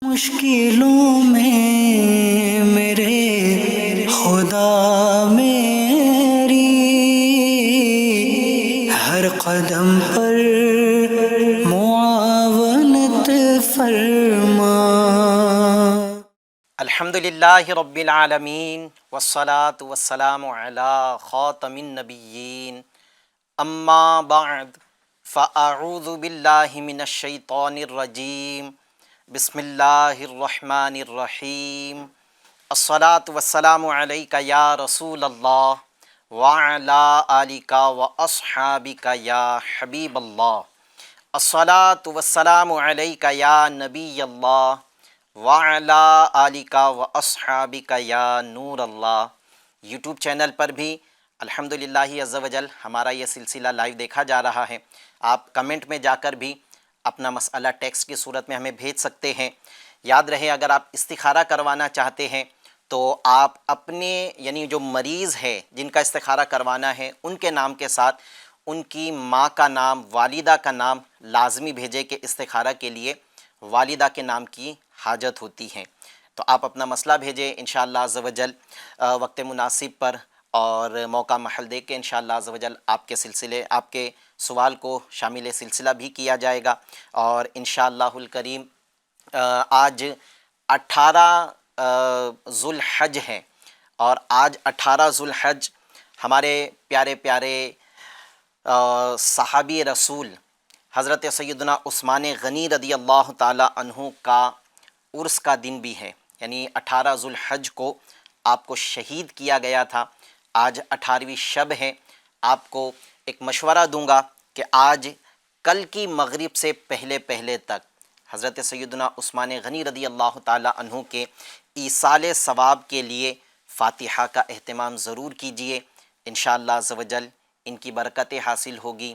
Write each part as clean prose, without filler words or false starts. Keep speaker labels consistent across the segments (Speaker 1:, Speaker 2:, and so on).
Speaker 1: مشکلوں میں میرے خدا میری ہر قدم پر معاونت فرما۔
Speaker 2: الحمدللہ رب العالمین والصلاة والسلام علی خاتم النبیین اما بعد فاعوذ باللہ من الشیطان الرجیم بسم اللہ الرحمن الرحیم الصلاة والسلام علیک یا رسول اللہ وعلی آلک واصحابک یا حبیب اللہ الصلاة والسلام علیک یا نبی اللہ وعلی آلک واصحابک یا نور اللہ۔ یوٹیوب چینل پر بھی الحمدللہ عز و جل ہمارا یہ سلسلہ لائیو دیکھا جا رہا ہے۔ آپ کمنٹ میں جا کر بھی اپنا مسئلہ ٹیکسٹ کی صورت میں ہمیں بھیج سکتے ہیں۔ یاد رہے اگر آپ استخارہ کروانا چاہتے ہیں تو آپ اپنے یعنی جو مریض ہے جن کا استخارہ کروانا ہے ان کے نام کے ساتھ ان کی ماں کا نام، والدہ کا نام لازمی بھیجے کہ استخارہ کے لیے والدہ کے نام کی حاجت ہوتی ہے۔ تو آپ اپنا مسئلہ بھیجیں انشاءاللہ عز و جل وقت مناسب پر اور موقع محل دیکھ کے انشاءاللہ عز و جل آپ کے سوال کو شامل سلسلہ بھی کیا جائے گا۔ اور انشاءاللہ الکریم آج 18 ذو الحج ہے، اور آج 18 ذو الحج ہمارے پیارے پیارے صحابی رسول حضرت سیدنا عثمان غنی رضی اللہ تعالی عنہ کا عرس کا دن بھی ہے، یعنی 18 ذو الحج کو آپ کو شہید کیا گیا تھا۔ آج 18ویں شب ہے۔ آپ کو ایک مشورہ دوں گا کہ آج کل کی مغرب سے پہلے تک حضرت سیدنا عثمان غنی رضی اللہ تعالی عنہ کے ایصال ثواب کے لیے فاتحہ کا اہتمام ضرور کیجئے، انشاءاللہ عز و جل ان کی برکتیں حاصل ہوگی۔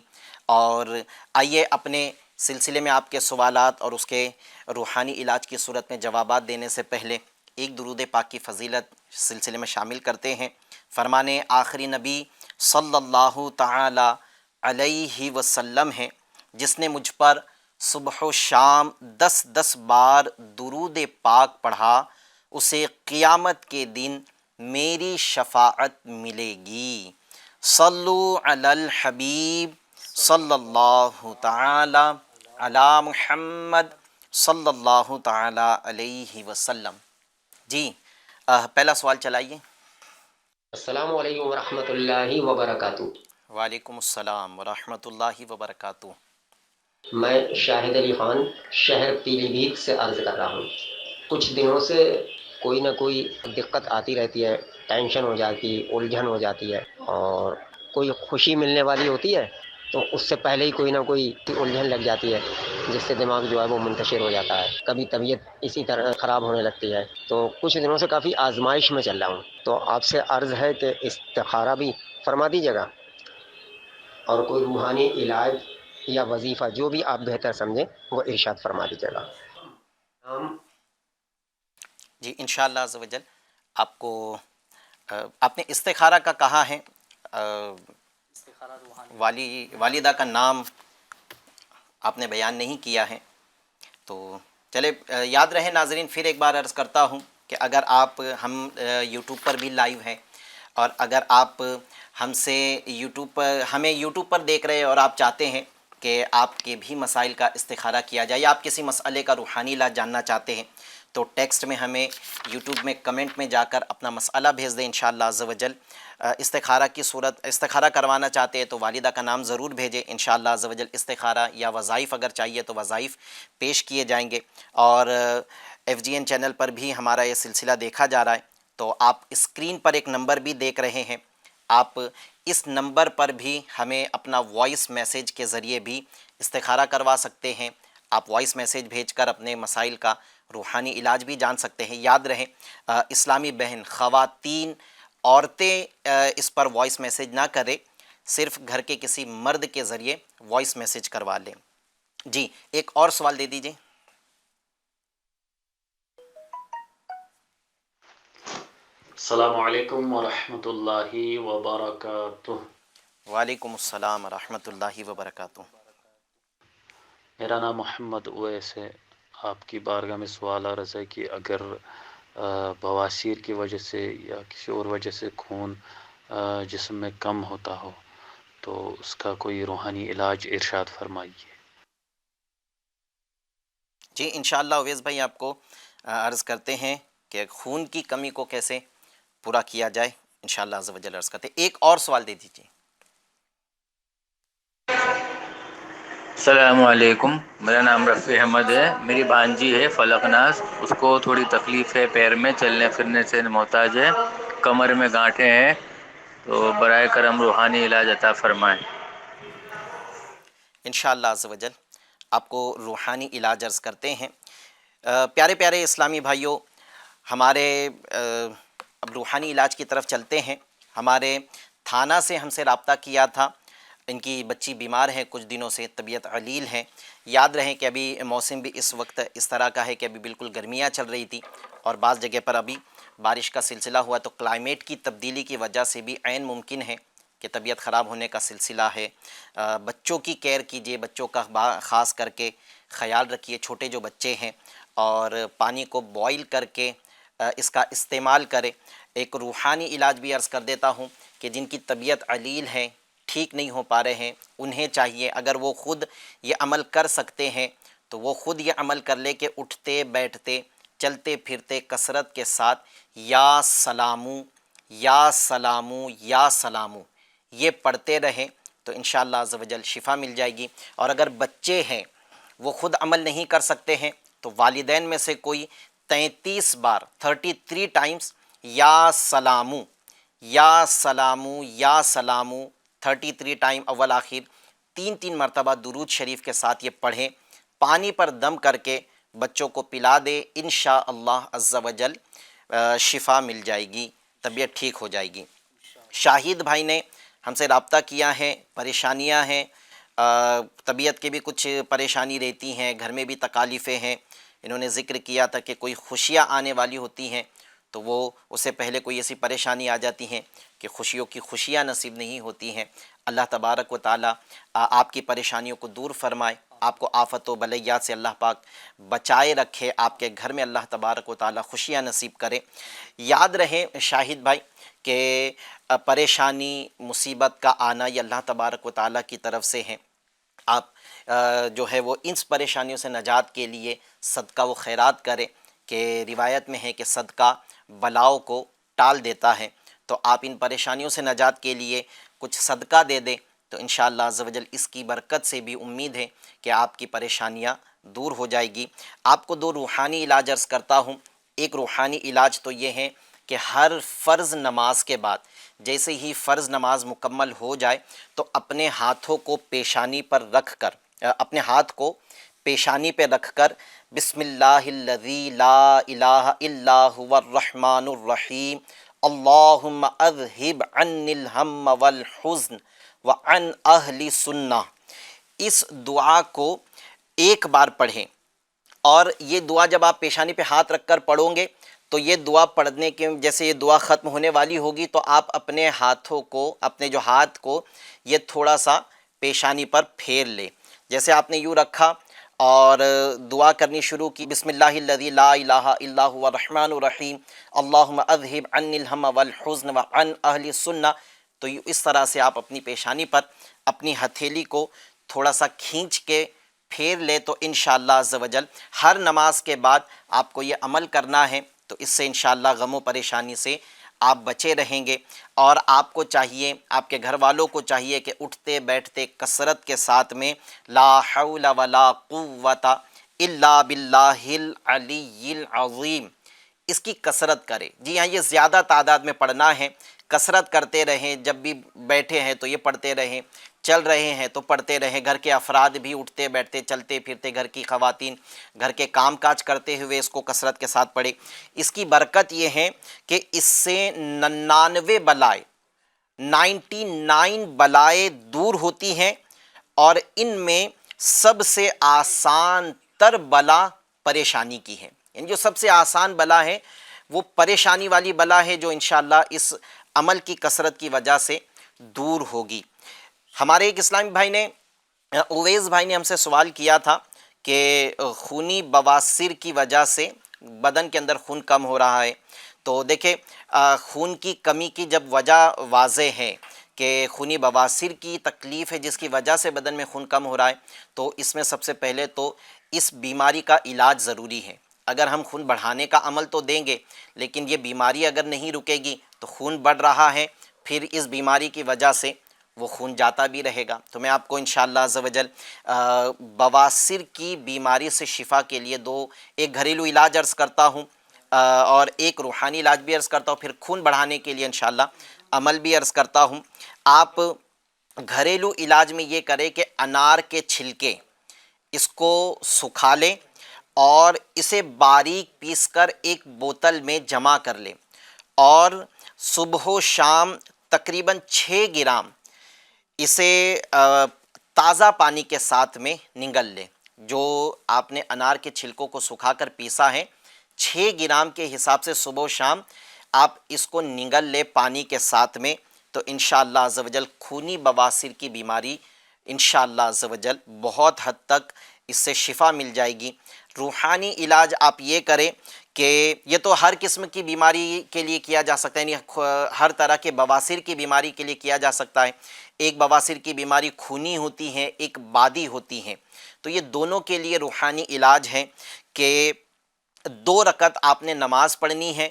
Speaker 2: اور آئیے اپنے سلسلے میں آپ کے سوالات اور اس کے روحانی علاج کی صورت میں جوابات دینے سے پہلے ایک درود پاک کی فضیلت سلسلے میں شامل کرتے ہیں۔ فرمانے آخری نبی صلی اللہ تعالی علیہ وسلم ہیں، جس نے مجھ پر صبح و شام 10 بار درود پاک پڑھا اسے قیامت کے دن میری شفاعت ملے گی۔ صلو علی الحبیب صلی اللہ تعالی علی محمد صلی اللہ تعالی علیہ وسلم۔ جی پہلا سوال چلائیے۔
Speaker 3: السلام علیکم ورحمۃ اللہ وبرکاتہ۔
Speaker 2: وعلیکم السلام ورحمۃ اللہ وبرکاتہ۔
Speaker 3: میں شاہد علی خان شہر پیلی بھیت سے عرض کر رہا ہوں۔ کچھ دنوں سے کوئی نہ کوئی دقت آتی رہتی ہے، ٹینشن ہو جاتی، الجھن ہو جاتی ہے، اور کوئی خوشی ملنے والی ہوتی ہے تو اس سے پہلے ہی کوئی نہ کوئی الجھن لگ جاتی ہے، جس سے دماغ جو ہے وہ منتشر ہو جاتا ہے۔ کبھی طبیعت اسی طرح خراب ہونے لگتی ہے۔ تو کچھ دنوں سے کافی آزمائش میں چل رہا ہوں، تو آپ سے عرض ہے کہ استخارہ بھی فرما دیجیے گا، اور کوئی روحانی علاج یا وظیفہ جو بھی آپ بہتر سمجھیں وہ ارشاد فرما دیجیے گا۔
Speaker 2: جی انشاءاللہ عز و جل آپ کو آپ نے استخارہ کا کہا ہے، والدہ کا نام آپ نے بیان نہیں کیا ہے، تو چلے یاد رہے ناظرین، پھر ایک بار عرض کرتا ہوں کہ اگر آپ ہم یوٹیوب پر بھی لائیو ہیں، اور اگر آپ ہمیں یوٹیوب پر دیکھ رہے ہیں اور آپ چاہتے ہیں کہ آپ کے بھی مسائل کا استخارہ کیا جائے، یا آپ کسی مسئلے کا روحانی علاج جاننا چاہتے ہیں، تو ٹیکسٹ میں ہمیں یوٹیوب میں کمنٹ میں جا کر اپنا مسئلہ بھیج دیں انشاءاللہ عز و جل۔ استخارہ کروانا چاہتے ہیں تو والدہ کا نام ضرور بھیجیں انشاءاللہ عز و جل۔ استخارہ یا وظائف اگر چاہیے تو وظائف پیش کیے جائیں گے۔ اور FGN چینل پر بھی ہمارا یہ سلسلہ دیکھا جا رہا ہے، تو آپ اسکرین پر ایک نمبر بھی دیکھ رہے ہیں، آپ اس نمبر پر بھی ہمیں اپنا وائس میسیج کے ذریعے بھی استخارہ کروا سکتے ہیں۔ آپ وائس میسیج بھیج کر اپنے مسائل کا روحانی علاج بھی جان سکتے ہیں۔ یاد رہے اسلامی بہن، خواتین، عورتیں اس پر وائس میسیج نہ کریں، صرف گھر کے کسی مرد کے ذریعے وائس میسیج کروا لیں۔ جی ایک اور سوال دے دیجئے۔
Speaker 4: السلام علیکم ورحمۃ اللہ وبرکاتہ۔
Speaker 2: وعلیکم السلام ورحمۃ اللہ وبرکاتہ۔
Speaker 4: میرا نام محمد اویس ہے، آپ کی بارگاہ میں سوال عرض ہے کہ اگر بواسیر کی وجہ سے یا کسی اور وجہ سے خون جسم میں کم ہوتا ہو تو اس کا کوئی روحانی علاج ارشاد فرمائیے۔
Speaker 2: جی انشاءاللہ اویس بھائی آپ کو عرض کرتے ہیں کہ خون کی کمی کو کیسے پورا کیا جائے، انشاءاللہ عز و جل عرض کرتے ہیں۔ ایک اور سوال دے دیجیے۔
Speaker 5: السلام علیکم، میرا نام رفیع احمد ہے، میری بھانجی ہے فلق ناز، اس کو تھوڑی تکلیف ہے، پیر میں چلنے پھرنے سے محتاج ہے، کمر میں گانٹھیں ہیں، تو برائے کرم روحانی علاج عطا فرمائیں۔
Speaker 2: انشاءاللہ عز و جل آپ کو روحانی علاج عرض کرتے ہیں۔ پیارے پیارے اسلامی بھائیوں، ہمارے اب روحانی علاج کی طرف چلتے ہیں۔ ہمارے تھانہ سے ہم سے رابطہ کیا تھا، ان کی بچی بیمار ہے، کچھ دنوں سے طبیعت علیل ہے۔ یاد رہے کہ ابھی موسم بھی اس وقت اس طرح کا ہے کہ ابھی بالکل گرمیاں چل رہی تھی اور بعض جگہ پر ابھی بارش کا سلسلہ ہوا، تو کلائمیٹ کی تبدیلی کی وجہ سے بھی عین ممکن ہے کہ طبیعت خراب ہونے کا سلسلہ ہے۔ بچوں کی کیئر کیجیے، بچوں کا خاص کر کے خیال رکھیے، چھوٹے جو بچے ہیں، اور پانی کو بوائل کر کے اس کا استعمال کرے۔ ایک روحانی علاج بھی عرض کر دیتا ہوں کہ جن کی طبیعت علیل ہے، ٹھیک نہیں ہو پا رہے ہیں، انہیں چاہیے اگر وہ خود یہ عمل کر سکتے ہیں تو وہ خود یہ عمل کر لے کہ اٹھتے بیٹھتے چلتے پھرتے کثرت کے ساتھ یا سلامو یا سلامو یا سلامو یہ پڑھتے رہیں تو انشاءاللہ عز و جل شفا مل جائے گی۔ اور اگر بچے ہیں وہ خود عمل نہیں کر سکتے ہیں تو والدین میں سے کوئی 33 بار 33 ٹائمز یا سلامو یا سلامو یا سلامو 33 ٹائم اول آخر 3 مرتبہ درود شریف کے ساتھ یہ پڑھیں، پانی پر دم کر کے بچوں کو پلا دے، انشاءاللہ عز و جل شفا مل جائے گی، طبیعت ٹھیک ہو جائے گی۔ شاہد بھائی نے ہم سے رابطہ کیا ہے، پریشانیاں ہیں، طبیعت کے بھی کچھ پریشانی رہتی ہیں، گھر میں بھی تکالیفیں ہیں۔ انہوں نے ذکر کیا تھا کہ کوئی خوشیاں آنے والی ہوتی ہیں تو وہ اس سے پہلے کوئی ایسی پریشانی آ جاتی ہیں کہ خوشیوں کی خوشیاں نصیب نہیں ہوتی ہیں۔ اللہ تبارک و تعالی آپ کی پریشانیوں کو دور فرمائے، آپ کو آفت و بلیات سے اللہ پاک بچائے رکھے، آپ کے گھر میں اللہ تبارک و تعالی خوشیاں نصیب کرے۔ یاد رہے شاہد بھائی کہ پریشانی مصیبت کا آنا یہ اللہ تبارک و تعالی کی طرف سے ہے۔ آپ جو ہے وہ ان پریشانیوں سے نجات کے لیے صدقہ و خیرات کریں، کہ روایت میں ہے کہ صدقہ بلاؤں کو ٹال دیتا ہے، تو آپ ان پریشانیوں سے نجات کے لیے کچھ صدقہ دے دیں تو انشاءاللہ عز و جل اس کی برکت سے بھی امید ہے کہ آپ کی پریشانیاں دور ہو جائے گی۔ آپ کو 2 روحانی علاج عرض کرتا ہوں۔ ایک روحانی علاج تو یہ ہے کہ ہر فرض نماز کے بعد جیسے ہی فرض نماز مکمل ہو جائے تو اپنے ہاتھوں کو پیشانی پر رکھ کر اپنے ہاتھ کو پیشانی پہ رکھ کر بسم اللہ الذی لا الہ الا هو الرحمن الرحیم اللہم اذہب عنی الہم والحزن وعن اہل سنہ، اس دعا کو ایک بار پڑھیں۔ اور یہ دعا جب آپ پیشانی پہ ہاتھ رکھ کر پڑھو گے تو یہ دعا پڑھنے کے جیسے یہ دعا ختم ہونے والی ہوگی تو آپ اپنے ہاتھوں کو، اپنے جو ہاتھ کو یہ تھوڑا سا پیشانی پر پھیر لیں، جیسے آپ نے یوں رکھا اور دعا کرنی شروع کی بسم اللہ الذی لا الہ الا هو الرحمن الرحیم اللہم اذہب عنی الہم والحزن وعن اہل سنہ، تو اس طرح سے آپ اپنی پیشانی پر اپنی ہتھیلی کو تھوڑا سا کھینچ کے پھیر لے تو انشاءاللہ عز و جل ہر نماز کے بعد آپ کو یہ عمل کرنا ہے، تو اس سے انشاءاللہ غم و پریشانی سے آپ بچے رہیں گے۔ اور آپ کو چاہیے، آپ کے گھر والوں کو چاہیے کہ اٹھتے بیٹھتے کثرت کے ساتھ میں لا حول ولا قوت الا باللہ العلی العظیم اس کی کثرت کرے۔ جی ہاں، یہ زیادہ تعداد میں پڑھنا ہے، کثرت کرتے رہیں، جب بھی بیٹھے ہیں تو یہ پڑھتے رہیں، چل رہے ہیں تو پڑھتے رہیں، گھر کے افراد بھی اٹھتے بیٹھتے چلتے پھرتے، گھر کی خواتین گھر کے کام کاج کرتے ہوئے اس کو کثرت کے ساتھ پڑھے۔ اس کی برکت یہ ہے کہ اس سے 99 بلائے 99 بلائیں دور ہوتی ہیں، اور ان میں سب سے آسان تر بلا پریشانی کی ہے، یعنی جو سب سے آسان بلا ہے وہ پریشانی والی بلا ہے، جو انشاءاللہ اس عمل کی کثرت کی وجہ سے دور ہوگی۔ ہمارے ایک اسلامی بھائی نے اویس بھائی نے ہم سے سوال کیا تھا کہ خونی بواسیر کی وجہ سے بدن کے اندر خون کم ہو رہا ہے، تو دیکھیں خون کی کمی کی جب وجہ واضح ہے کہ خونی بواسیر کی تکلیف ہے جس کی وجہ سے بدن میں خون کم ہو رہا ہے، تو اس میں سب سے پہلے تو اس بیماری کا علاج ضروری ہے۔ اگر ہم خون بڑھانے کا عمل تو دیں گے، لیکن یہ بیماری اگر نہیں رکے گی تو خون بڑھ رہا ہے، پھر اس بیماری کی وجہ سے وہ خون جاتا بھی رہے گا۔ تو میں آپ کو انشاءاللہ عز و جل بواسیر کی بیماری سے شفا کے لیے ایک گھریلو علاج عرض کرتا ہوں اور ایک روحانی علاج بھی عرض کرتا ہوں، پھر خون بڑھانے کے لیے انشاءاللہ عمل بھی عرض کرتا ہوں۔ آپ گھریلو علاج میں یہ کریں کہ انار کے چھلکے اس کو سکھا لیں اور اسے باریک پیس کر ایک بوتل میں جمع کر لیں، اور صبح و شام تقریباً 6 گرام اسے تازہ پانی کے ساتھ میں نگل لیں۔ جو آپ نے انار کے چھلکوں کو سکھا کر پیسا ہے، 6 گرام کے حساب سے صبح و شام آپ اس کو نگل لیں پانی کے ساتھ میں، تو انشاءاللہ عز و جل خونی بواسیر کی بیماری انشاءاللہ عز و جل بہت حد تک اس سے شفا مل جائے گی۔ روحانی علاج آپ یہ کریں کہ یہ تو ہر قسم کی بیماری کے لیے کیا جا سکتا ہے، یعنی ہر طرح کے بواسیر کی بیماری کے لیے کیا جا سکتا ہے۔ ایک بواسیر کی بیماری خونی ہوتی ہے، ایک بادی ہوتی ہے، تو یہ دونوں کے لیے روحانی علاج ہے کہ 2 رکعت آپ نے نماز پڑھنی ہے۔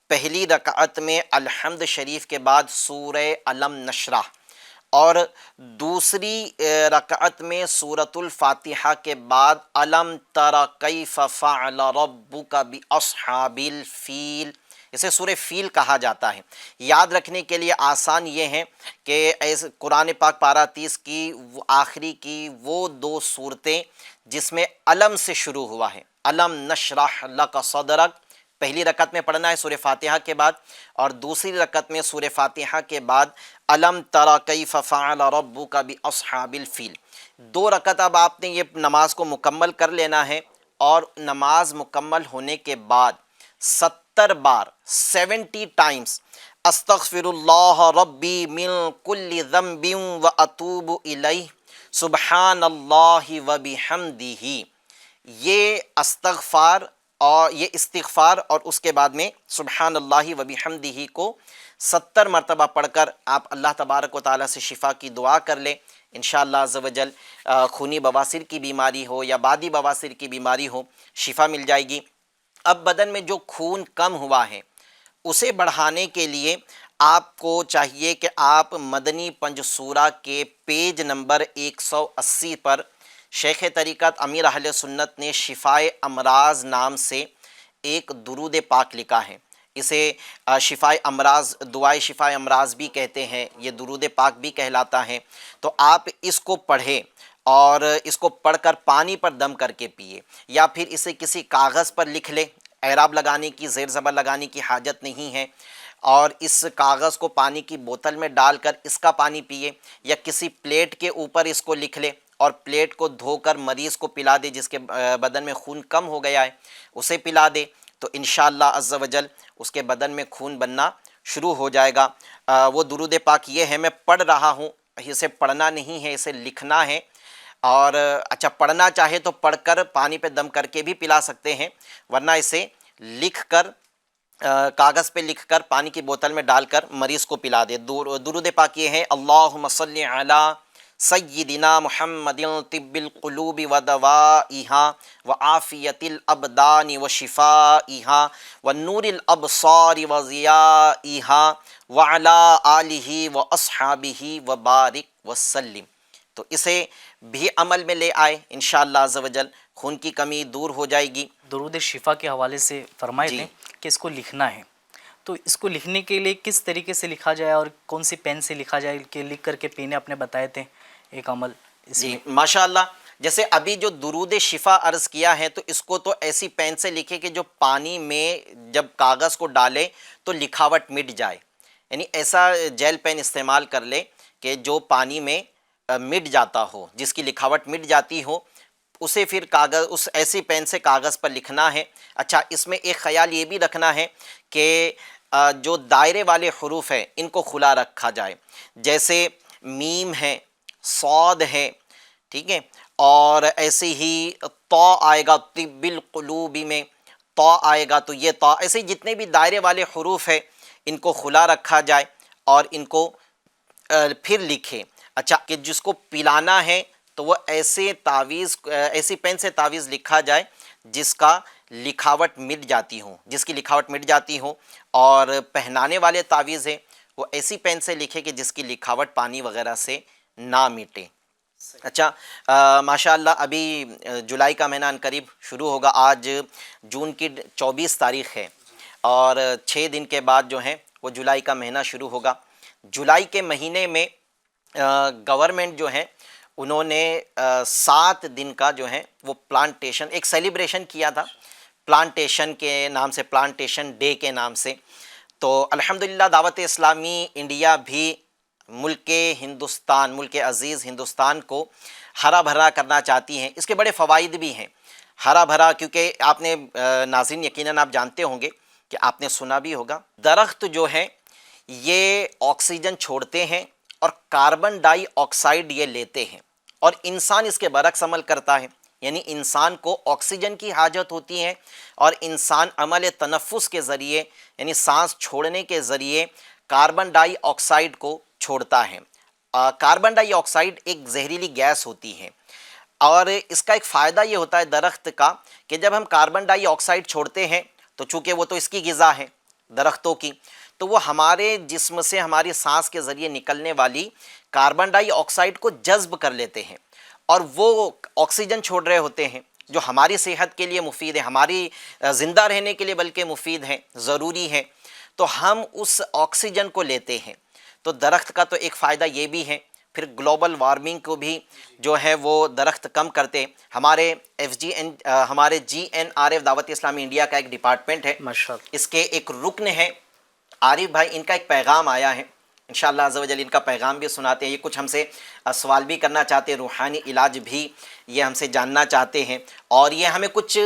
Speaker 2: پہلی رکعت میں الحمد شریف کے بعد سورہ علم نشرح، اور دوسری رکعت میں سورۃ الفاتحہ کے بعد الم تر کیف فعل ربک باصحاب الفیل، اسے سورہ فیل کہا جاتا ہے۔ یاد رکھنے کے لیے آسان یہ ہے کہ ایسے قرآن پاک پارہ 30 کی آخری کی وہ 2 صورتیں جس میں علم سے شروع ہوا ہے، علم نشرح لک صدرک، پہلی رکعت میں پڑھنا ہے سورہ فاتحہ کے بعد، اور دوسری رکعت میں سورہ فاتحہ کے بعد الم تر کیف فعل ربک باصحاب الفیل۔ 2 رکعت اب آپ نے یہ نماز کو مکمل کر لینا ہے، اور نماز مکمل ہونے کے بعد 70 بار 70 ٹائمز استغفر اللہ ربی من کل ذنب واتوب الیہ سبحان اللہ وبحمدہ، یہ استغفار اور اس کے بعد میں سبحان اللہ وبحمدہ کو 70 مرتبہ پڑھ کر آپ اللہ تبارک و تعالیٰ سے شفا کی دعا کر لیں۔ انشاءاللہ عز و جل خونی بواسیر کی بیماری ہو یا بادی بواسیر کی بیماری ہو، شفا مل جائے گی۔ اب بدن میں جو خون کم ہوا ہے اسے بڑھانے کے لیے آپ کو چاہیے کہ آپ مدنی پنج سورہ کے پیج نمبر 180 پر شیخ طریقت امیر اہل سنت نے شفائے امراض نام سے ایک درود پاک لکھا ہے۔ اسے شفائے امراض، دعائے شفائے امراض بھی کہتے ہیں، یہ درود پاک بھی کہلاتا ہے۔ تو آپ اس کو پڑھیں اور اس کو پڑھ کر پانی پر دم کر کے پیئے، یا پھر اسے کسی کاغذ پر لکھ لیں، اعراب لگانے کی، زیر زبر لگانے کی حاجت نہیں ہے، اور اس کاغذ کو پانی کی بوتل میں ڈال کر اس کا پانی پیئے، یا کسی پلیٹ کے اوپر اس کو لکھ لے اور پلیٹ کو دھو کر مریض کو پلا دے جس کے بدن میں خون کم ہو گیا ہے، اسے پلا دے، تو انشاءاللہ عز و جل اس کے بدن میں خون بننا شروع ہو جائے گا۔ وہ درود پاک یہ ہے، میں پڑھ رہا ہوں، اسے پڑھنا نہیں ہے، اسے لکھنا ہے، اور اچھا پڑھنا چاہے تو پڑھ کر پانی پہ دم کر کے بھی پلا سکتے ہیں، ورنہ اسے لکھ کر کاغذ پہ لکھ کر پانی کی بوتل میں ڈال کر مریض کو پلا دے۔ درود پاک یہ ہے، اللہم صلی علی سیدنا محمد طب القلوب ودوائها وعافیت الابدان وشفائها ونور الابصار وضیائها وعلی آلہ واصحابہ وبارک وسلم۔ تو اسے بھی عمل میں لے آئے، انشاءاللہ عز و جل خون کی کمی دور ہو جائے گی۔
Speaker 6: درود شفا کے حوالے سے فرمائے تھے کہ اس کو لکھنا ہے، تو اس کو لکھنے کے لیے کس طریقے سے لکھا جائے اور کون سی پین سے لکھا جائے کہ لکھ کر کے پینے آپ نے بتائے تھے ایک عمل اس میں؟
Speaker 2: ماشاءاللہ، جیسے ابھی جو درود شفا عرض کیا ہے تو اس کو تو ایسی پین سے لکھے کہ جو پانی میں جب کاغذ کو ڈالے تو لکھاوٹ مٹ جائے، یعنی ایسا جیل پین استعمال کر لے کہ جو پانی میں مٹ جاتا ہو، جس کی لکھاوٹ مٹ جاتی ہو، اسے پھر کاغذ اس ایسی پین سے کاغذ پر لکھنا ہے۔ اچھا، اس میں ایک خیال یہ بھی رکھنا ہے کہ جو دائرے والے حروف ہیں ان کو کھلا رکھا جائے، جیسے میم ہے، صاد ہے، ٹھیک ہے، اور ایسے ہی تو آئے گا طب القلوب میں تو آئے گا تو یہ تو، ایسے جتنے بھی دائرے والے حروف ہیں ان کو کھلا رکھا جائے اور ان کو پھر لکھے. اچھا کہ جس کو پلانا ہے تو وہ ایسے تعویذ ایسی پین سے تعویذ لکھا جائے جس کا لکھاوٹ مٹ جاتی ہو، جس کی لکھاوٹ مٹ جاتی ہو. اور پہنانے والے تعویذ ہیں وہ ایسی پین سے لکھے کہ جس کی لکھاوٹ پانی وغیرہ سے نہ مٹے. اچھا ماشاء اللہ ابھی جولائی کا مہینہ عنقریب شروع ہوگا. آج جون کی 24 تاریخ ہے اور 6 دن کے بعد جو ہے وہ جولائی کا مہینہ شروع ہوگا. جولائی کے مہینے میں گورنمنٹ جو ہے انہوں نے 7 دن کا جو ہے وہ پلانٹیشن ایک سیلیبریشن کیا تھا پلانٹیشن کے نام سے، پلانٹیشن ڈے کے نام سے. تو الحمدللہ دعوت اسلامی انڈیا بھی ملک ہندوستان، ملک عزیز ہندوستان کو ہرا بھرا کرنا چاہتی ہیں. اس کے بڑے فوائد بھی ہیں ہرا بھرا، کیونکہ آپ نے ناظرین یقیناً آپ جانتے ہوں گے کہ آپ نے سنا بھی ہوگا، درخت جو ہے یہ آکسیجن چھوڑتے ہیں اور کاربن ڈائی آکسائیڈ یہ لیتے ہیں، اور انسان اس کے برعکس عمل کرتا ہے. یعنی انسان کو آکسیجن کی حاجت ہوتی ہے اور انسان عمل تنفس کے ذریعے یعنی سانس چھوڑنے کے ذریعے کاربن ڈائی آکسائیڈ کو چھوڑتا ہے. کاربن ڈائی آکسائیڈ ایک زہریلی گیس ہوتی ہے اور اس کا ایک فائدہ یہ ہوتا ہے درخت کا کہ جب ہم کاربن ڈائی آکسائیڈ چھوڑتے ہیں تو چونکہ وہ تو اس کی غذا ہے درختوں کی، تو وہ ہمارے جسم سے ہماری سانس کے ذریعے نکلنے والی کاربن ڈائی آکسائیڈ کو جذب کر لیتے ہیں اور وہ آکسیجن چھوڑ رہے ہوتے ہیں جو ہماری صحت کے لیے مفید ہے، ہماری زندہ رہنے کے لیے بلکہ مفید ہے، ضروری ہے. تو ہم اس آکسیجن کو لیتے ہیں. تو درخت کا تو ایک فائدہ یہ بھی ہے. پھر گلوبل وارمنگ کو بھی جو ہے وہ درخت کم کرتے. ہمارے ہمارے GNRF دعوت اسلامی انڈیا کا ایک ڈپارٹمنٹ ہے،
Speaker 6: ماشاءاللہ.
Speaker 2: اس کے ایک رکن ہے عارف بھائی، ان کا ایک پیغام آیا ہے، انشاءاللہ عز و جل ان کا پیغام بھی سناتے ہیں. یہ کچھ ہم سے سوال بھی کرنا چاہتے ہیں، روحانی علاج بھی یہ ہم سے جاننا چاہتے ہیں، اور یہ ہمیں کچھ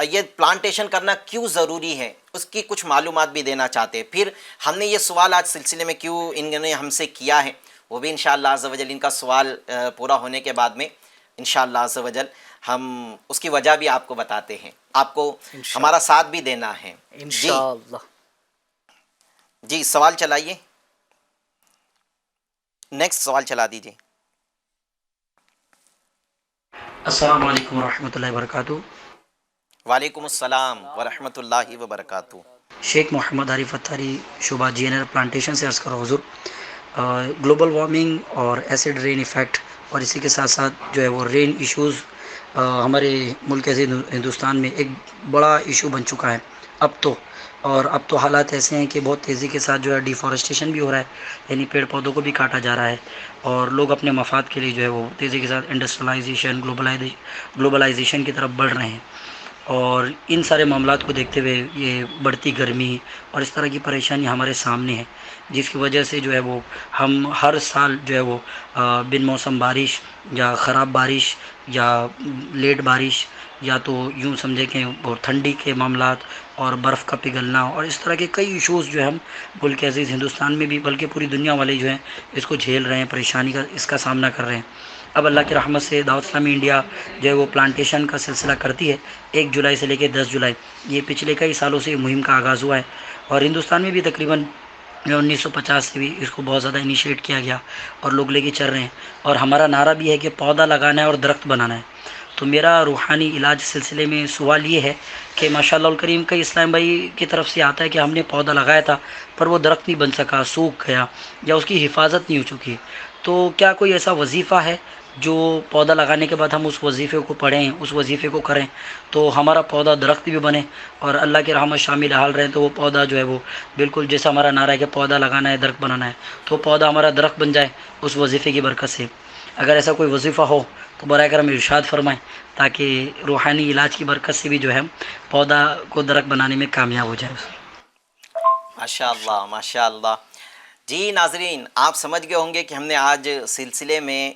Speaker 2: یہ پلانٹیشن کرنا کیوں ضروری ہے اس کی کچھ معلومات بھی دینا چاہتے ہیں. پھر ہم نے یہ سوال آج سلسلے میں کیوں انہوں نے ہم سے کیا ہے وہ بھی انشاءاللہ عز و جل ان کا سوال پورا ہونے کے بعد میں انشاءاللہ عز و جل ہم اس کی وجہ بھی آپ کو بتاتے ہیں. آپ کو ہمارا ساتھ بھی دینا ہے
Speaker 6: انشاءاللہ.
Speaker 2: جی سوال چلائیے، نیکسٹ سوال چلا دیجیے.
Speaker 7: السلام علیکم ورحمۃ اللہ وبرکاتہ.
Speaker 2: وعلیکم السلام ورحمۃ اللہ وبرکاتہ.
Speaker 7: شیخ محمد عارف اتاری، شعبہ GNR پلانٹیشن سے عرض کرو حضور. گلوبل وارمنگ اور ایسڈ رین ایفیکٹ اور اسی کے ساتھ ساتھ جو ہے وہ رین ایشوز ہمارے ملک ہندوستان میں ایک بڑا ایشو بن چکا ہے اب تو حالات ایسے ہیں کہ بہت تیزی کے ساتھ جو ہے ڈیفارسٹیشن بھی ہو رہا ہے، یعنی پیڑ پودوں کو بھی کاٹا جا رہا ہے اور لوگ اپنے مفاد کے لیے جو ہے وہ تیزی کے ساتھ انڈسٹریلائزیشن گلوبلائزیشن کی طرف بڑھ رہے ہیں. اور ان سارے معاملات کو دیکھتے ہوئے یہ بڑھتی گرمی اور اس طرح کی پریشانی ہمارے سامنے ہے، جس کی وجہ سے جو ہے وہ ہم ہر سال جو ہے وہ بن موسم بارش یا خراب بارش یا لیٹ بارش یا تو یوں سمجھے کہ بہت ٹھنڈی کے معاملات اور برف کا پگھلنا اور اس طرح کے کئی ایشوز جو ہے ہم ملک عزیز ہندوستان میں بھی بلکہ پوری دنیا والے جو ہیں اس کو جھیل رہے ہیں، پریشانی کا اس کا سامنا کر رہے ہیں. اب اللہ کی رحمت سے دعوت اسلامی انڈیا جو ہے وہ پلانٹیشن کا سلسلہ کرتی ہے 1 جولائی سے لے کے 10 جولائی. یہ پچھلے کئی سالوں سے مہم کا آغاز ہوا ہے اور ہندوستان میں بھی تقریباً 1950 سے بھی اس کو بہت زیادہ انیشیٹ کیا گیا اور لوگ لے کے چل رہے ہیں. اور ہمارا نعرہ بھی ہے کہ پودا لگانا ہے اور درخت بنانا ہے. تو میرا روحانی علاج سلسلے میں سوال یہ ہے کہ ماشاءاللہ الکریم کئی اسلام بھائی کی طرف سے آتا ہے کہ ہم نے پودا لگایا تھا پر وہ درخت نہیں بن سکا، سوکھ گیا یا اس کی حفاظت نہیں ہو چکی. تو کیا کوئی ایسا وظیفہ ہے جو پودا لگانے کے بعد ہم اس وظیفے کو پڑھیں، اس وظیفے کو کریں تو ہمارا پودا درخت بھی بنے اور اللہ کی رحمت شامل حال رہیں، تو وہ پودا جو ہے وہ بالکل جیسا ہمارا نعرہ ہے کہ پودا لگانا ہے درخت بنانا ہے، تو پودا ہمارا درخت بن جائے اس وظیفے کی برکت سے. اگر ایسا کوئی وظیفہ ہو تو برائے کرم ارشاد فرمائیں تاکہ روحانی علاج کی برکت سے بھی جو ہے پودا کو درخت بنانے میں کامیاب ہو جائے.
Speaker 2: ماشاء اللہ ماشاء اللہ. جی ناظرین آپ سمجھ گئے ہوں گے کہ ہم نے آج سلسلے میں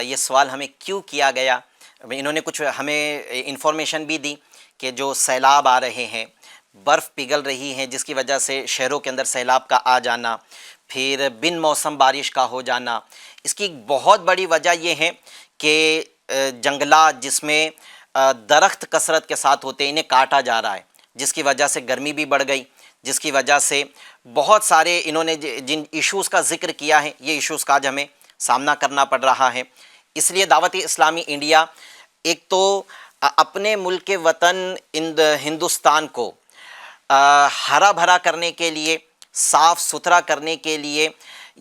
Speaker 2: یہ سوال ہمیں کیوں کیا گیا. انہوں نے کچھ ہمیں انفارمیشن بھی دی کہ جو سیلاب آ رہے ہیں، برف پگھل رہی ہیں جس کی وجہ سے شہروں کے اندر سیلاب کا آ جانا، پھر بن موسم بارش کا ہو جانا، اس کی بہت بڑی وجہ یہ ہے کہ جنگلات جس میں درخت کثرت کے ساتھ ہوتے ہیں، انہیں کاٹا جا رہا ہے، جس کی وجہ سے گرمی بھی بڑھ گئی، جس کی وجہ سے بہت سارے انہوں نے جن ایشوز کا ذکر کیا ہے، یہ ایشوز کا آج ہمیں سامنا کرنا پڑ رہا ہے۔ اس لیے دعوت اسلامی انڈیا ایک تو اپنے ملک وطن ہندوستان کو ہرا بھرا کرنے کے لیے، صاف ستھرا کرنے کے لیے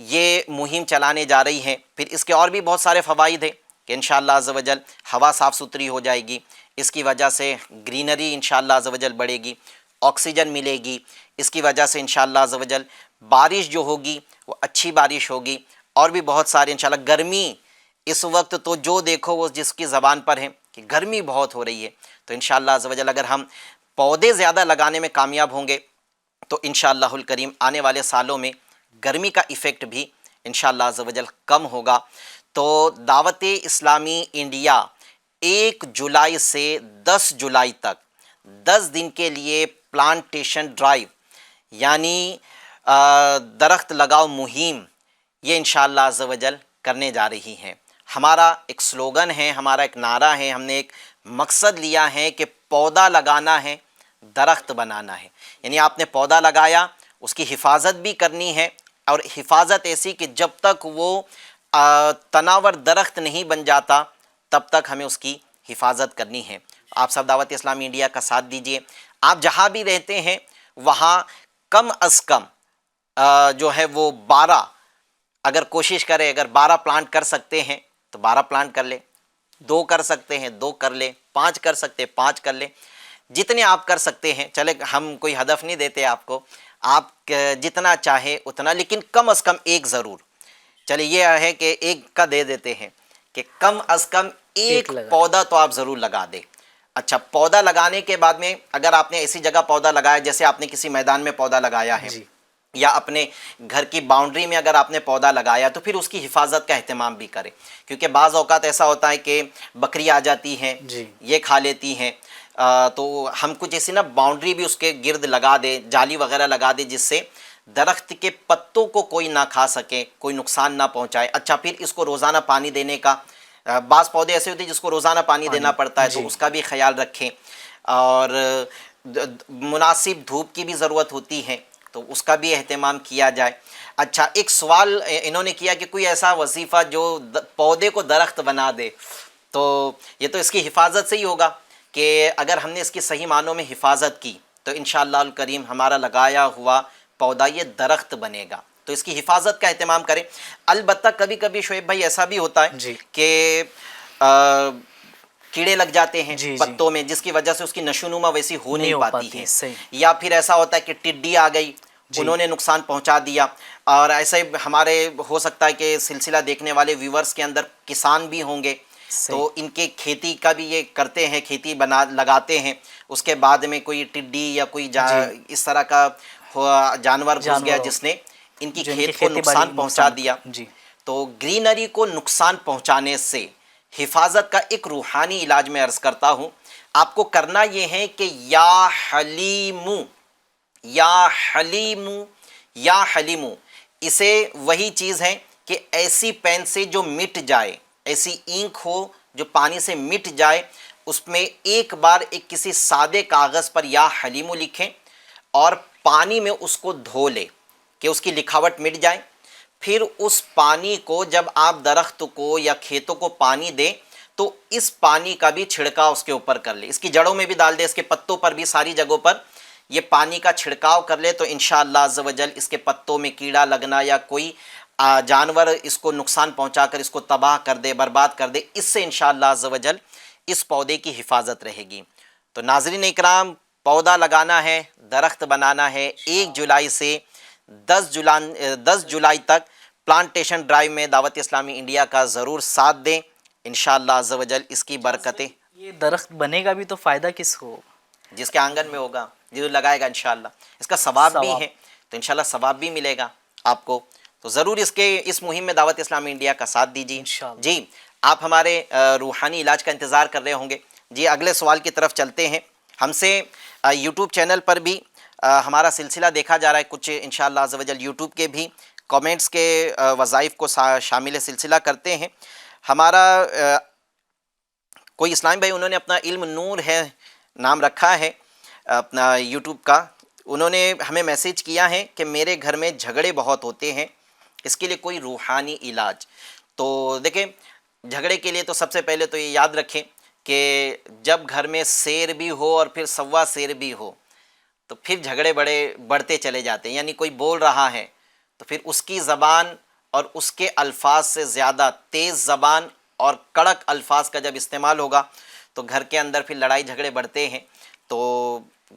Speaker 2: یہ مہم چلانے جا رہی ہے۔ پھر اس کے اور بھی بہت سارے فوائد ہیں کہ انشاءاللہ عز و جل ہوا صاف ستھری ہو جائے گی، اس کی وجہ سے گرینری انشاءاللہ عز و جل بڑھے گی، آکسیجن ملے گی، اس کی وجہ سے انشاءاللہ عز و جل بارش جو ہوگی وہ اچھی بارش ہوگی، اور بھی بہت سارے انشاءاللہ گرمی اس وقت تو جو دیکھو وہ جس کی زبان پر ہے کہ گرمی بہت ہو رہی ہے، تو انشاءاللہ عز و جل اگر ہم پودے زیادہ لگانے میں کامیاب ہوں گے تو انشاءاللہ الکریم آنے والے سالوں میں گرمی کا ایفیکٹ بھی انشاءاللہ عز و جل کم ہوگا۔ تو دعوت اسلامی انڈیا 1 جولائی سے 10 جولائی تک 10 دن کے لیے پلانٹیشن ڈرائیو یعنی درخت لگاؤ مہم یہ انشاءاللہ عز و جل کرنے جا رہی ہیں۔ ہمارا ایک سلوگن ہے، ہمارا ایک نعرہ ہے، ہم نے ایک مقصد لیا ہے کہ پودا لگانا ہے، درخت بنانا ہے۔ یعنی آپ نے پودا لگایا، اس کی حفاظت بھی کرنی ہے، اور حفاظت ایسی کہ جب تک وہ تناور درخت نہیں بن جاتا تب تک ہمیں اس کی حفاظت کرنی ہے۔ آپ سب دعوت اسلامی انڈیا کا ساتھ دیجئے، آپ جہاں بھی رہتے ہیں وہاں کم از کم جو ہے وہ 12 اگر کوشش کرے، اگر 12 پلانٹ کر سکتے ہیں تو 12 پلانٹ کر لے، 2 کر سکتے ہیں 2 کر لے، 5 کر سکتے 5 کر لے، جتنے آپ کر سکتے ہیں۔ چلے ہم کوئی ہدف نہیں دیتے آپ کو، آپ جتنا چاہے اتنا، لیکن کم از کم 1 ضرور۔ چلے یہ ہے کہ 1 کا دے دیتے ہیں کہ کم از کم 1 پودا تو آپ ضرور لگا دیں۔ اچھا، پودا لگانے کے بعد میں اگر آپ نے ایسی جگہ پودا لگایا جیسے آپ نے کسی میدان میں پودا لگایا ہے یا اپنے گھر کی باؤنڈری میں اگر آپ نے پودا لگایا تو پھر اس کی حفاظت کا اہتمام بھی کریں، کیونکہ بعض اوقات ایسا ہوتا ہے کہ بکری آ جاتی ہیں، یہ کھا لیتی ہیں، تو ہم کچھ ایسی نا باؤنڈری بھی اس کے گرد لگا دے، جالی وغیرہ لگا دے جس سے درخت کے پتوں کو کوئی نہ کھا سکے، کوئی نقصان نہ پہنچائے۔ اچھا، پھر اس کو روزانہ پانی دینے کا، بعض پودے ایسے ہوتے ہیں جس کو روزانہ پانی دینا پڑتا ہے تو اس کا بھی خیال رکھیں، اور مناسب دھوپ کی بھی ضرورت ہوتی ہے تو اس کا بھی اہتمام کیا جائے۔ اچھا، ایک سوال انہوں نے کیا کہ کوئی ایسا وظیفہ جو پودے کو درخت بنا دے، تو یہ تو اس کی حفاظت سے ہی ہوگا کہ اگر ہم نے اس کی صحیح معنوں میں حفاظت کی تو انشاءاللہ الکریم ہمارا لگایا ہوا پودا یہ درخت بنے گا، تو اس کی حفاظت کا اہتمام کریں۔ البتہ کبھی کبھی شعیب بھائی ایسا بھی ہوتا ہے کہ کیڑے لگ جاتے ہیں پتوں میں، جس کی وجہ سے اس کی نشوونما ویسی ہو نہیں پاتی ہے، یا پھر ایسا ہوتا ہے کہ ٹڈی آ گئی، انہوں نے نقصان پہنچا دیا، اور ایسے ہمارے ہو سکتا ہے کہ سلسلہ دیکھنے والے ویورز کے اندر کسان بھی ہوں گے، تو ان کے کھیتی کا بھی یہ کرتے ہیں، کھیتی لگاتے ہیں، اس کے بعد میں کوئی ٹڈی یا کوئی اس طرح کا جانور گھس گیا جس نے ان کی کھیت کو نقصان پہنچا دیا۔ تو گرینری کو نقصان پہنچانے سے حفاظت کا ایک روحانی علاج میں عرض کرتا ہوں، آپ کو کرنا یہ ہے کہ یا حلیمو، یا حلیمو، یا حلیمو، اسے وہی چیز ہے کہ ایسی پین سے جو مٹ جائے، ایسی اینک ہو جو پانی سے مٹ جائے، اس میں ایک بار ایک کسی سادے کاغذ پر یا حلیمو لکھیں اور پانی میں اس کو دھو لے کہ اس کی لکھاوٹ مٹ جائے۔ پھر اس پانی کو جب آپ درخت کو یا کھیتوں کو پانی دیں تو اس پانی کا بھی چھڑکاؤ اس کے اوپر کر لے، اس کی جڑوں میں بھی ڈال دے، اس کے پتوں پر بھی، ساری جگہوں پر یہ پانی کا چھڑکاؤ کر لے، تو انشاءاللہ عز و جل اس کے پتوں میں کیڑا لگنا یا کوئی جانور اس کو نقصان پہنچا کر اس کو تباہ کر دے، برباد کر دے، اس سے انشاءاللہ عز و جل اس پودے کی حفاظت رہے گی۔ تو ناظرین اکرام، پودا لگانا ہے، درخت بنانا ہے، 1 جولائی سے 10 جولائی تک پلانٹیشن ڈرائیو میں دعوت اسلامی انڈیا کا ضرور ساتھ دیں، انشاءاللہ عز و جل اس کی برکتیں۔
Speaker 6: یہ درخت بنے گا بھی تو فائدہ کس کو؟
Speaker 2: جس کے آنگن میں ہوگا، جو لگائے گا، انشاءاللہ اس کا ثواب بھی ہے، تو انشاءاللہ ثواب بھی ملے گا آپ کو۔ تو ضرور اس مہم میں دعوت اسلامی انڈیا کا ساتھ دیجیے۔ جی، آپ ہمارے روحانی علاج کا انتظار کر رہے ہوں گے۔ جی، اگلے سوال کی طرف چلتے ہیں۔ ہم سے یوٹیوب چینل پر بھی ہمارا سلسلہ دیکھا جا رہا ہے، کچھ انشاءاللہ عز و جل یوٹیوب کے بھی کومنٹس کے وظائف کو شامل سلسلہ کرتے ہیں۔ ہمارا کوئی اسلام بھائی انہوں نے اپنا علم نور ہے نام رکھا ہے اپنا یوٹیوب کا، انہوں نے ہمیں میسیج کیا ہے کہ میرے گھر میں جھگڑے بہت ہوتے ہیں، اس کے لیے کوئی روحانی علاج۔ تو دیکھیں جھگڑے کے لیے تو سب سے پہلے تو یہ یاد رکھیں کہ جب گھر میں سیر بھی ہو اور پھر سوا سیر بھی ہو تو پھر جھگڑے بڑھتے چلے جاتے ہیں، یعنی کوئی بول رہا ہے تو پھر اس کی زبان اور اس کے الفاظ سے زیادہ تیز زبان اور کڑک الفاظ کا جب استعمال ہوگا تو گھر کے اندر پھر لڑائی جھگڑے بڑھتے ہیں۔ تو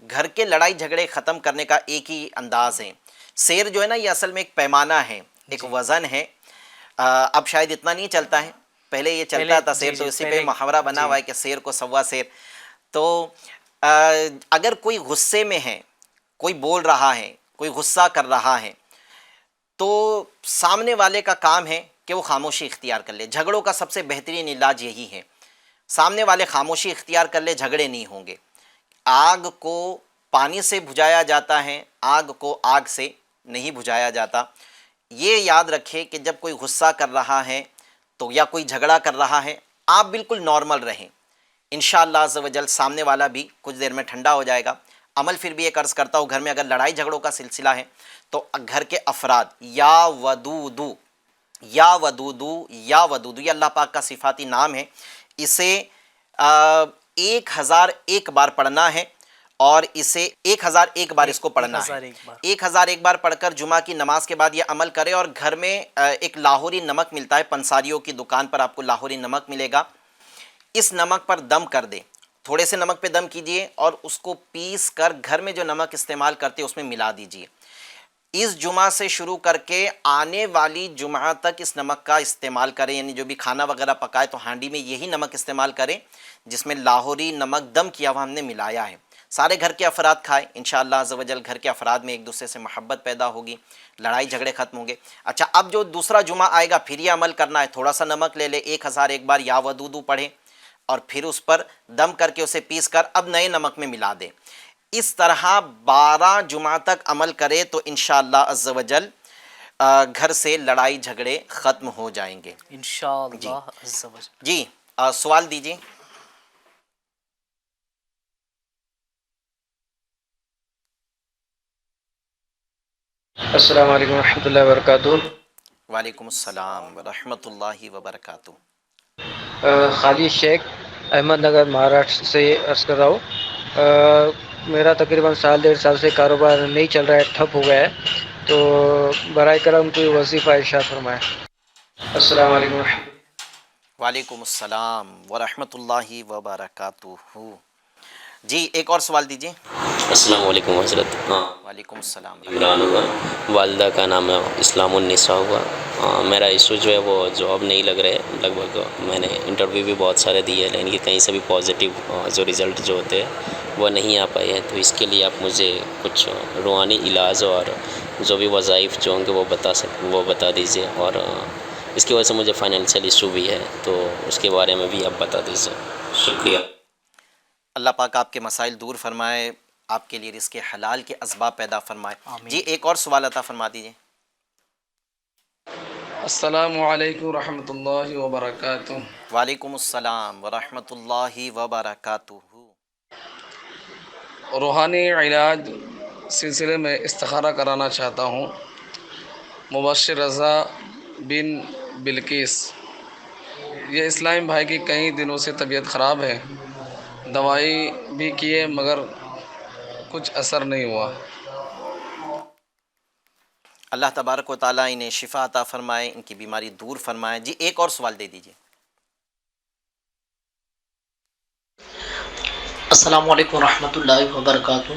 Speaker 2: گھر کے لڑائی جھگڑے ختم کرنے کا ایک ہی انداز ہے، سیر جو ہے نا یہ اصل میں ایک پیمانہ ہے، ایک وزن ہے، اب شاید اتنا نہیں چلتا ہے، پہلے یہ چلتا تھا سیر، تو اسی پہ محاورہ بنا ہوا ہے کہ سیر کو سوا سیر۔ تو اگر کوئی غصے میں ہے، کوئی بول رہا ہے، کوئی غصہ کر رہا ہے، تو سامنے والے کا کام ہے کہ وہ خاموشی اختیار کر لے۔ جھگڑوں کا سب سے بہترین علاج یہی ہے، سامنے والے خاموشی اختیار کر لے، جھگڑے نہیں ہوں گے۔ آگ کو پانی سے بجھایا جاتا ہے، آگ کو آگ سے نہیں بجھایا جاتا۔ یہ یاد رکھے کہ جب کوئی غصہ کر رہا ہے تو یا کوئی جھگڑا کر رہا ہے، آپ بالکل نارمل رہیں، انشاءاللہ عز و جل سامنے والا بھی کچھ دیر میں ٹھنڈا ہو جائے گا۔ عمل پھر بھی ایک عرض کرتا ہوں، گھر میں اگر لڑائی جھگڑوں کا سلسلہ ہے تو گھر کے افراد یا ودودو یا ودودو یا ودودو، یہ اللہ پاک کا صفاتی نام ہے، اسے 1001 بار پڑھنا ہے، اور اسے 1001 بار اس کو پڑھنا ہے، 1001 بار پڑھ کر جمعہ کی نماز کے بعد یہ عمل کرے۔ اور گھر میں ایک لاہوری نمک ملتا ہے، پنساریوں کی دکان پر آپ کو لاہوری نمک ملے گا، اس نمک پر دم کر دے، تھوڑے سے نمک پہ دم کیجئے اور اس کو پیس کر گھر میں جو نمک استعمال کرتے اس میں ملا دیجئے۔ اس جمعہ سے شروع کر کے آنے والی جمعہ تک اس نمک کا استعمال کریں، یعنی جو بھی کھانا وغیرہ پکائے تو ہانڈی میں یہی نمک استعمال کریں جس میں لاہوری نمک دم کیا ہوا ہم نے ملایا ہے۔ سارے گھر کے افراد کھائیں، انشاءاللہ عز و جل گھر کے افراد میں ایک دوسرے سے محبت پیدا ہوگی، لڑائی جھگڑے ختم ہوں گے۔ اچھا، اب جو دوسرا جمعہ آئے گا پھر یہ عمل کرنا ہے، تھوڑا سا نمک لے لے، 1001 بار یا ودودو پڑھیں اور پھر اس پر دم کر کے اسے پیس کر اب نئے نمک میں ملا دے۔ اس طرح 12 جمعہ تک عمل کرے تو انشاءاللہ عز و جل گھر سے لڑائی جھگڑے ختم ہو جائیں گے
Speaker 6: انشاءاللہ عز و جل۔
Speaker 2: جی سوال دیجیے۔
Speaker 8: السلام علیکم ورحمۃ اللہ وبرکاتہ۔
Speaker 2: وعلیکم السلام ورحمۃ اللہ وبرکاتہ۔
Speaker 8: خالد شیخ احمد نگر مہاراشٹر سے عرض کر رہا ہوں، میرا تقریباً سال 1.5 سال سے کاروبار نہیں چل رہا ہے، ٹھپ ہو گیا ہے، تو برائے کرم کوئی وظیفہ ارشاد فرمائے۔ السلام علیکم ورحمۃ اللہ۔
Speaker 2: وعلیکم السلام ورحمۃ اللہ وبرکاتہ۔ جی ایک اور سوال دیجیے۔
Speaker 9: السلام علیکم حضرت۔
Speaker 2: وعلیکم السلام۔
Speaker 9: عمران ہوا، والدہ کا نام ہے اسلام النساء ہوا۔ میرا ایشو جو ہے وہ جاب نہیں لگ رہے، لگ بھگ میں نے انٹرویو بھی بہت سارے دیے لیکن یہ کہیں سے بھی پازیٹیو جو رزلٹ جو ہوتے ہیں وہ نہیں آ پائے ہیں، تو اس کے لیے آپ مجھے کچھ روحانی علاج اور جو بھی وظائف جو ہوں گے وہ بتا دیجیے، اور اس کی وجہ سے مجھے فائنینشیل ایشو بھی ہے تو اس کے بارے میں بھی آپ بتا دیجیے، شکریہ۔
Speaker 2: اللہ پاک آپ کے مسائل دور فرمائے، آپ کے لیے رزق حلال کے اسباب پیدا فرمائے۔ جی ایک اور سوال عطا فرما دیجیے۔
Speaker 10: السلام علیکم ورحمۃ اللہ وبرکاتہ۔
Speaker 2: وعلیکم السلام ورحمۃ اللہ وبرکاتہ۔
Speaker 10: روحانی علاج سلسلے میں استخارہ کرانا چاہتا ہوں۔ مبشر رضا بن بلقیس، یہ اسلام بھائی کی کئی دنوں سے طبیعت خراب ہے، دوائی بھی کیے مگر کچھ اثر نہیں ہوا۔
Speaker 2: اللہ تبارک و تعالیٰ انہیں شفا عطا فرمائے، ان کی بیماری دور فرمائے۔ جی ایک اور سوال دے دیجیے۔
Speaker 11: السلام علیکم ورحمۃ اللہ وبرکاتہ۔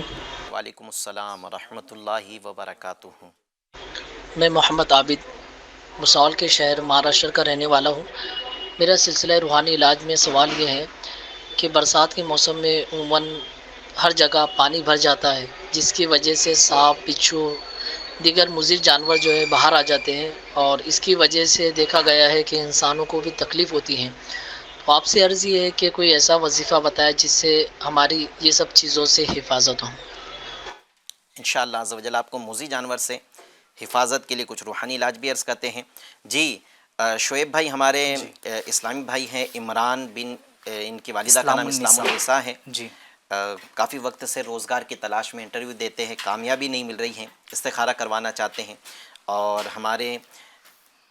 Speaker 2: وعلیکم السلام ورحمۃ اللہ وبرکاتہ۔
Speaker 11: میں محمد عابد مسول کے شہر مہاراشٹر کا رہنے والا ہوں۔ میرا سلسلہ روحانی علاج میں سوال یہ ہے کہ برسات کے موسم میں عموماً ہر جگہ پانی بھر جاتا ہے، جس کی وجہ سے سانپ، بچھو، دیگر مضر جانور جو ہے باہر آ جاتے ہیں، اور اس کی وجہ سے دیکھا گیا ہے کہ انسانوں کو بھی تکلیف ہوتی ہے۔ تو آپ سے عرض یہ ہے کہ کوئی ایسا وظیفہ بتائے جس سے ہماری یہ سب چیزوں سے حفاظت ہو۔
Speaker 2: انشاءاللہ عز و جل آپ کو موذی جانور سے حفاظت کے لیے کچھ روحانی علاج بھی عرض کرتے ہیں۔ جی شعیب بھائی ہمارے اسلامی بھائی ہیں، عمران بن ان کی والدہ کا نام اسلام النساء ہے.
Speaker 6: جی.
Speaker 2: کافی وقت سے روزگار کی تلاش میں انٹرویو دیتے ہیں، کامیابی نہیں مل رہی ہیں، استخارہ کروانا چاہتے ہیں. اور ہمارے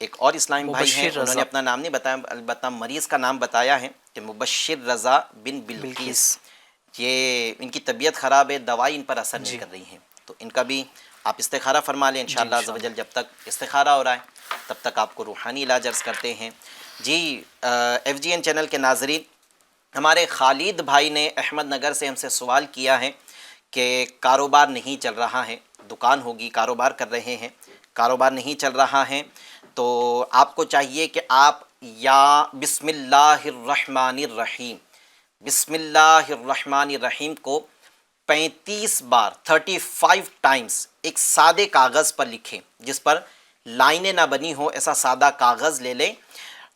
Speaker 2: ایک اور اسلامی بھائی ہیں، انہوں نے اپنا نام نہیں بتایا، البتہ مریض کا نام بتایا ہے کہ مبشر رضا بن بلقیس. یہ ان کی طبیعت خراب ہے، دوائی ان پر اثر نہیں کر رہی ہے، تو ان کا بھی آپ استخارہ فرما لیں انشاءاللہ عز و جل. جب تک استخارہ ہو رہا ہے تب تک آپ کو روحانی علاج عرض کرتے ہیں. جی ایف جی این چینل کے ناظرین، ہمارے خالد بھائی نے احمد نگر سے ہم سے سوال کیا ہے کہ کاروبار نہیں چل رہا ہے، دکان ہوگی، کاروبار کر رہے ہیں، کاروبار نہیں چل رہا ہے، تو آپ کو چاہیے کہ آپ یا بسم اللہ الرحمن الرحیم، بسم اللہ الرحمن الرحیم کو 35 بار 35 ٹائمز ایک سادے کاغذ پر لکھیں، جس پر لائنیں نہ بنی ہو، ایسا سادہ کاغذ لے لیں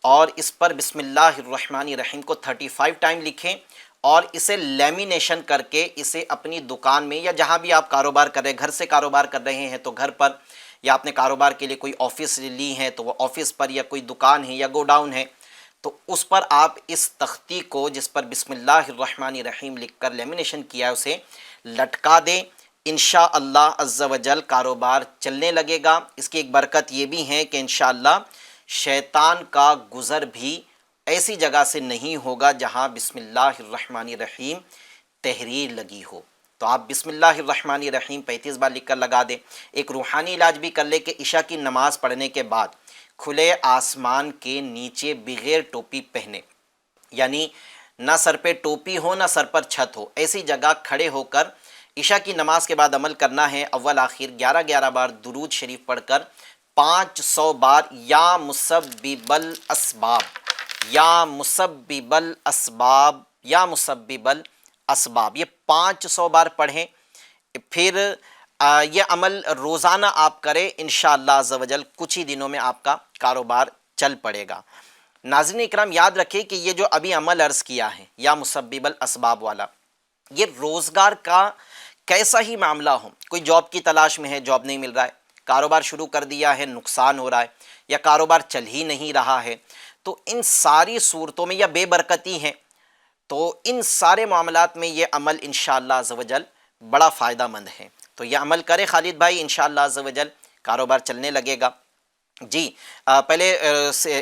Speaker 2: اور اس پر بسم اللہ الرحمن الرحیم کو 35 ٹائم لکھیں اور اسے لیمینیشن کر کے اسے اپنی دکان میں یا جہاں بھی آپ کاروبار کر رہے ہیں، گھر سے کاروبار کر رہے ہیں تو گھر پر، یا اپنے کاروبار کے لیے کوئی آفس لی ہے تو وہ آفس پر، یا کوئی دکان ہے یا گوڈاؤن ہے تو اس پر آپ اس تختی کو جس پر بسم اللہ الرحمن الرحیم لکھ کر لیمینیشن کیا ہے اسے لٹکا دیں. انشاءاللہ عز و جل کاروبار چلنے لگے گا. اس کی ایک برکت یہ بھی ہے کہ انشاءاللہ شیطان کا گزر بھی ایسی جگہ سے نہیں ہوگا جہاں بسم اللہ الرحمن الرحیم تحریر لگی ہو. تو آپ بسم اللہ الرحمن الرحیم 35 بار لکھ کر لگا دیں. ایک روحانی علاج بھی کر لے کہ عشاء کی نماز پڑھنے کے بعد کھلے آسمان کے نیچے بغیر ٹوپی پہنے، یعنی نہ سر پہ ٹوپی ہو نہ سر پر چھت ہو، ایسی جگہ کھڑے ہو کر عشاء کی نماز کے بعد عمل کرنا ہے. اول آخر 11 بار درود شریف پڑھ کر 500 بار یا مسبب الاسباب، یا مسبب الاسباب، یا مسبب الاسباب، یہ 500 بار پڑھیں. پھر یہ عمل روزانہ آپ کریں، انشاءاللہ عز و جل کچھ ہی دنوں میں آپ کا کاروبار چل پڑے گا. ناظرین اکرام یاد رکھیں کہ یہ جو ابھی عمل عرض کیا ہے یا مسبب الاسباب والا، یہ روزگار کا کیسا ہی معاملہ ہو، کوئی جاب کی تلاش میں ہے، جاب نہیں مل رہا ہے، کاروبار شروع کر دیا ہے، نقصان ہو رہا ہے، یا کاروبار چل ہی نہیں رہا ہے، تو ان ساری صورتوں میں، یا بے برکتی ہیں، تو ان سارے معاملات میں یہ عمل انشاءاللہ عز و جل بڑا فائدہ مند ہے. تو یہ عمل کرے خالد بھائی، انشاءاللہ عز و جل کاروبار چلنے لگے گا. جی پہلے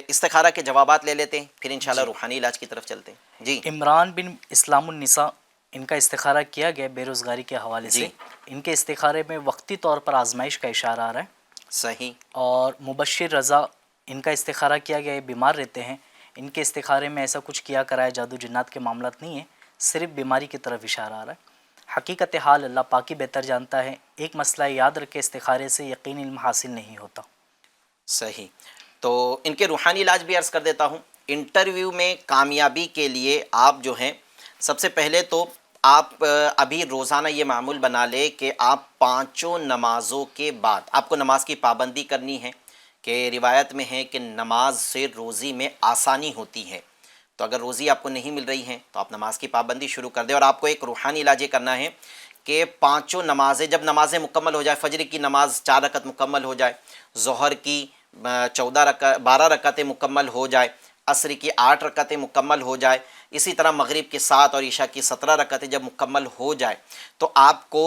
Speaker 2: استخارہ کے جوابات لے لیتے ہیں، پھر انشاءاللہ روحانی علاج کی طرف چلتے ہیں. جی
Speaker 6: عمران بن اسلام النساء، ان کا استخارہ کیا گیا بے روزگاری کے حوالے سے. ان کے استخارے میں وقتی طور پر آزمائش کا اشارہ آ رہا ہے.
Speaker 2: صحیح.
Speaker 6: اور مبشر رضا، ان کا استخارہ کیا گیا، یہ بیمار رہتے ہیں. ان کے استخارے میں ایسا کچھ کیا کرا ہے، جادو جنات کے معاملات نہیں ہیں، صرف بیماری کی طرف اشارہ آ رہا ہے. حقیقت حال اللہ پاکی بہتر جانتا ہے. ایک مسئلہ یاد رکھے، استخارے سے یقین علم حاصل نہیں ہوتا.
Speaker 2: صحیح. تو ان کے روحانی علاج بھی عرض کر دیتا ہوں. انٹرویو میں کامیابی کے لیے آپ جو ہیں، سب سے پہلے تو آپ ابھی روزانہ یہ معمول بنا لے کہ آپ 5 نمازوں کے بعد آپ کو نماز کی پابندی کرنی ہے، کہ روایت میں ہے کہ نماز سے روزی میں آسانی ہوتی ہے. تو اگر روزی آپ کو نہیں مل رہی ہے تو آپ نماز کی پابندی شروع کر دیں. اور آپ کو ایک روحانی علاج یہ کرنا ہے کہ 5 نمازیں جب نمازیں مکمل ہو جائے، فجر کی نماز 4 رکعت مکمل ہو جائے، ظہر کی 12 رکعتیں مکمل ہو جائے، عصر کی 8 رکعتیں مکمل ہو جائے، اسی طرح مغرب کی 7 اور عشاء کی 17 رکعتیں جب مکمل ہو جائے تو آپ کو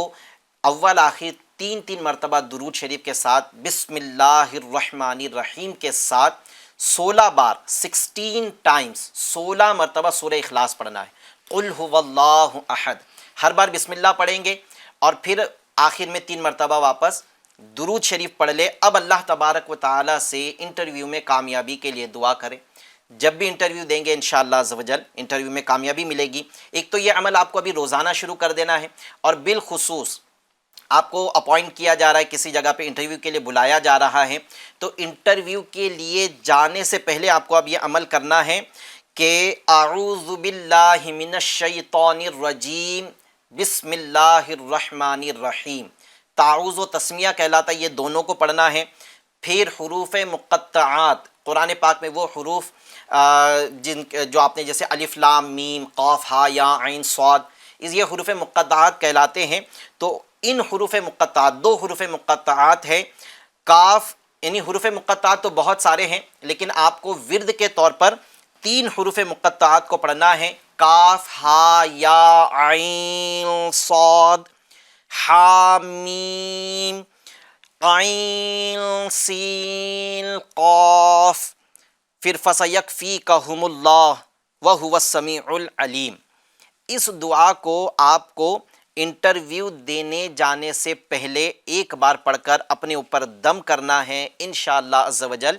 Speaker 2: اول آخر 3 مرتبہ درود شریف کے ساتھ بسم اللہ الرحمن الرحیم کے ساتھ 16 بار 16 ٹائمز 16 مرتبہ سورہ اخلاص پڑھنا ہے. قل هو اللہ احد، ہر بار بسم اللہ پڑھیں گے اور پھر آخر میں 3 مرتبہ واپس درود شریف پڑھ لے. اب اللہ تبارک و تعالیٰ سے انٹرویو میں کامیابی کے لیے دعا کریں. جب بھی انٹرویو دیں گے انشاءاللہ عز و جل انٹرویو میں کامیابی ملے گی. ایک تو یہ عمل آپ کو ابھی روزانہ شروع کر دینا ہے، اور بالخصوص آپ کو اپوائنٹ کیا جا رہا ہے، کسی جگہ پہ انٹرویو کے لیے بلایا جا رہا ہے، تو انٹرویو کے لیے جانے سے پہلے آپ کو اب یہ عمل کرنا ہے کہ اعوذ باللہ من الشیطان الرجیم بسم اللہ الرحمن الرحیم. تعوذ و تسمیہ کہلاتا ہے، یہ دونوں کو پڑھنا ہے. پھر حروف مقطعات، قرآن پاک میں وہ حروف جو آپ نے جیسے الف لام میم قاف ہا یا عین صاد، یہ حروف مقطعات کہلاتے ہیں. تو ان حروف مقطعات 2 حروف مقطعات ہیں، کاف، یعنی حروف مقطعات تو بہت سارے ہیں لیکن آپ کو ورد کے طور پر 3 حروف مقطعات کو پڑھنا ہے. کاف ہا یا عین صاد حا میم عین سین قاف، پھر فَسَيَكْفِيكَهُمُ اللَّهُ وَهُوَ السَّمِيعُ الْعَلِيمُ۔ اس دعا کو آپ کو انٹرویو دینے جانے سے پہلے ایک بار پڑھ کر اپنے اوپر دم کرنا ہے، انشاءاللہ عز و جل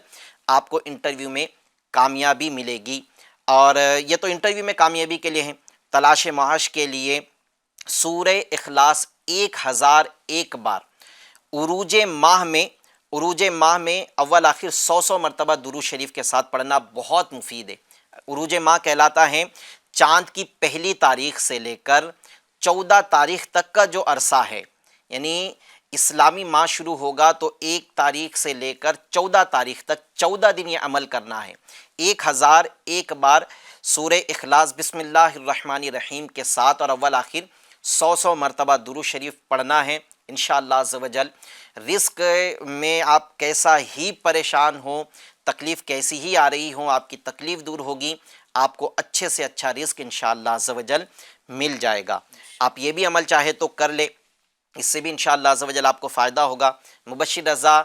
Speaker 2: آپ کو انٹرویو میں کامیابی ملے گی۔ اور یہ تو انٹرویو میں کامیابی کے لیے ہے، تلاش معاش کے لیے سورہ اخلاص 1001 بار عروج ماہ میں اول آخر 100 مرتبہ درود شریف کے ساتھ پڑھنا بہت مفید ہے۔ عروج ماہ کہلاتا ہے چاند کی پہلی تاریخ سے لے کر 14 تاریخ تک کا جو عرصہ ہے، یعنی اسلامی ماہ شروع ہوگا تو 1 تاریخ سے لے کر 14 تاریخ تک 14 دن یہ عمل کرنا ہے۔ 1001 بار سورہ اخلاص بسم اللہ الرحمن الرحیم کے ساتھ اور اول آخر 100 مرتبہ درود شریف پڑھنا ہے انشاءاللہ عز و جل۔ رزق میں آپ کیسا ہی پریشان ہوں، تکلیف کیسی ہی آ رہی ہوں، آپ کی تکلیف دور ہوگی، آپ کو اچھے سے اچھا رزق انشاءاللہ عز و جل مل جائے گا۔ آپ یہ بھی عمل چاہے تو کر لے، اس سے بھی انشاءاللہ عز و جل آپ کو فائدہ ہوگا۔ مبشر رضا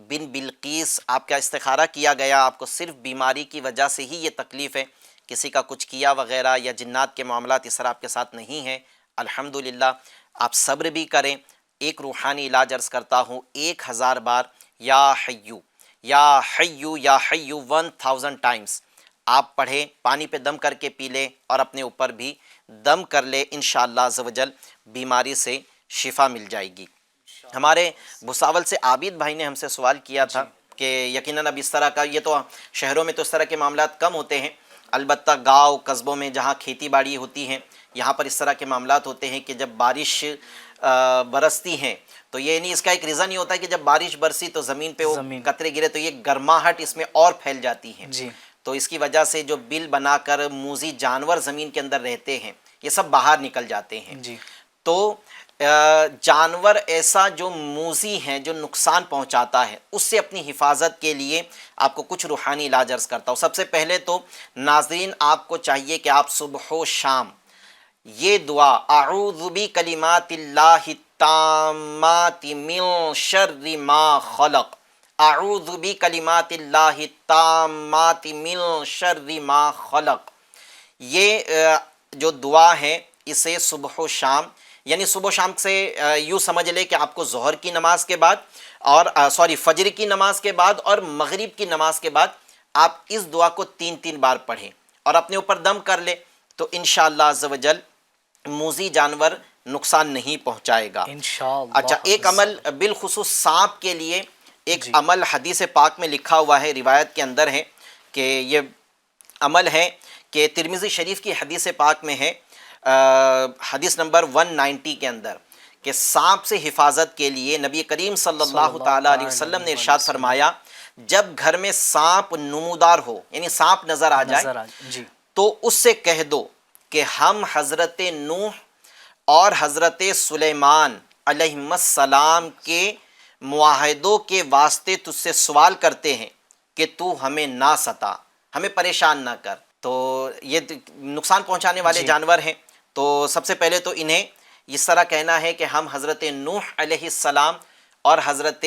Speaker 2: بن بلقیس، آپ کا استخارہ کیا گیا، آپ کو صرف بیماری کی وجہ سے ہی یہ تکلیف ہے، کسی کا کچھ کیا وغیرہ یا جنات کے معاملات اس طرح آپ کے ساتھ نہیں ہیں، الحمدللہ آپ صبر بھی کریں۔ ایک روحانی علاج عرض کرتا ہوں، 1000 بار یا حیو یا حیو یا حیو 1000 ٹائمز آپ پڑھیں، پانی پہ دم کر کے پی لیں اور اپنے اوپر بھی دم کر لے، انشاءاللہ عز و جل بیماری سے شفا مل جائے گی۔ ہمارے بھساول سے عابد بھائی نے ہم سے سوال کیا تھا کہ یقیناً اب اس طرح کا، یہ تو شہروں میں تو اس طرح کے معاملات کم ہوتے ہیں، البتہ گاؤں قصبوں میں جہاں کھیتی باڑی ہوتی ہیں یہاں پر اس طرح کے معاملات ہوتے ہیں کہ جب بارش برستی ہیں تو یہ نہیں، اس کا ایک ریزن یہ ہوتا ہے کہ جب بارش برسی تو زمین پہ وہ قطرے گرے تو یہ گرماہٹ اس میں اور پھیل جاتی ہے، تو اس کی وجہ سے جو بل بنا کر موذی جانور زمین کے اندر رہتے ہیں یہ سب باہر نکل جاتے ہیں۔ تو جانور ایسا جو موذی ہیں، جو نقصان پہنچاتا ہے، اس سے اپنی حفاظت کے لیے آپ کو کچھ روحانی علاج عرض کرتا ہوں۔ سب سے پہلے تو ناظرین آپ کو چاہیے کہ آپ صبح و شام یہ دعا اعوذ بکلمات اللہ التامات من شر ما خلق، اعوذ بکلمات اللہ التامات من شر ما خلق، یہ جو دعا ہے اسے صبح و شام، یعنی صبح و شام سے یوں سمجھ لے کہ آپ کو ظہر کی نماز کے بعد اور فجر کی نماز کے بعد اور مغرب کی نماز کے بعد آپ اس دعا کو 3 بار پڑھیں اور اپنے اوپر دم کر لے تو انشاءاللہ عز و جل موذی جانور نقصان نہیں پہنچائے گا انشاءاللہ۔ اچھا، ایک عمل بالخصوص سانپ کے لیے ایک عمل حدیث پاک میں لکھا ہوا ہے، روایت کے اندر ہے کہ یہ عمل ہے کہ ترمذی شریف کی حدیث پاک میں ہے، حدیث نمبر 190 کے اندر، کہ سانپ سے حفاظت کے لیے نبی کریم صلی اللہ تعالیٰ علیہ وسلم نے ارشاد فرمایا جب گھر میں سانپ نمودار ہو، یعنی سانپ نظر آ جائے تو اس سے کہہ دو کہ ہم حضرت نوح اور حضرت سلیمان علیہ السلام کے معاہدوں کے واسطے تجھ سے سوال کرتے ہیں کہ تو ہمیں نہ ستا، ہمیں پریشان نہ کر۔ تو یہ نقصان پہنچانے والے جانور ہیں، تو سب سے پہلے تو انہیں اس طرح کہنا ہے کہ ہم حضرت نوح علیہ السلام اور حضرت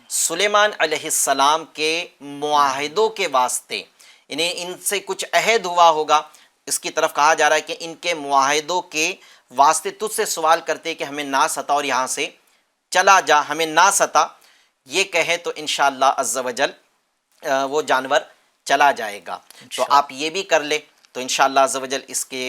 Speaker 2: سلیمان علیہ السلام کے معاہدوں کے واسطے، انہیں ان سے کچھ عہد ہوا ہوگا، اس کی طرف کہا جا رہا ہے کہ ان کے معاہدوں کے واسطے تجھ سے سوال کرتے کہ ہمیں نہ ستا اور یہاں سے چلا جا، ہمیں نہ ستا، یہ کہے تو انشاءاللہ عز و جل وہ جانور چلا جائے گا۔ تو آپ یہ بھی کر لیں تو انشاءاللہ عز و جل اس کے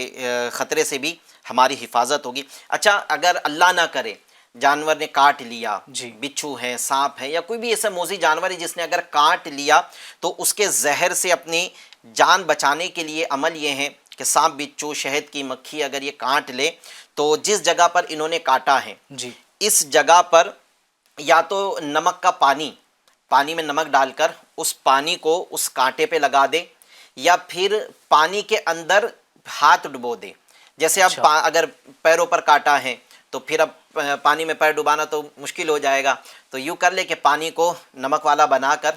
Speaker 2: خطرے سے بھی ہماری حفاظت ہوگی۔ اچھا، اگر اللہ نہ کرے جانور نے کاٹ لیا، بچھو ہے، سانپ ہے یا کوئی بھی ایسا موذی جانور ہے جس نے اگر کاٹ لیا تو اس کے زہر سے اپنی جان بچانے کے لیے عمل یہ ہے کہ سانپ، بچھو، شہد کی مکھی اگر یہ کاٹ لے تو جس جگہ پر انہوں نے کاٹا ہے اس جگہ پر یا تو نمک کا پانی میں نمک ڈال کر اس پانی کو اس کانٹے پہ لگا دے، یا پھر پانی کے اندر ہاتھ ڈبو دے۔ جیسے اب اگر پیروں پر کاٹا ہے تو پھر اب پانی میں پیر ڈبانا تو مشکل ہو جائے گا، تو یوں کر لے کہ پانی کو نمک والا بنا کر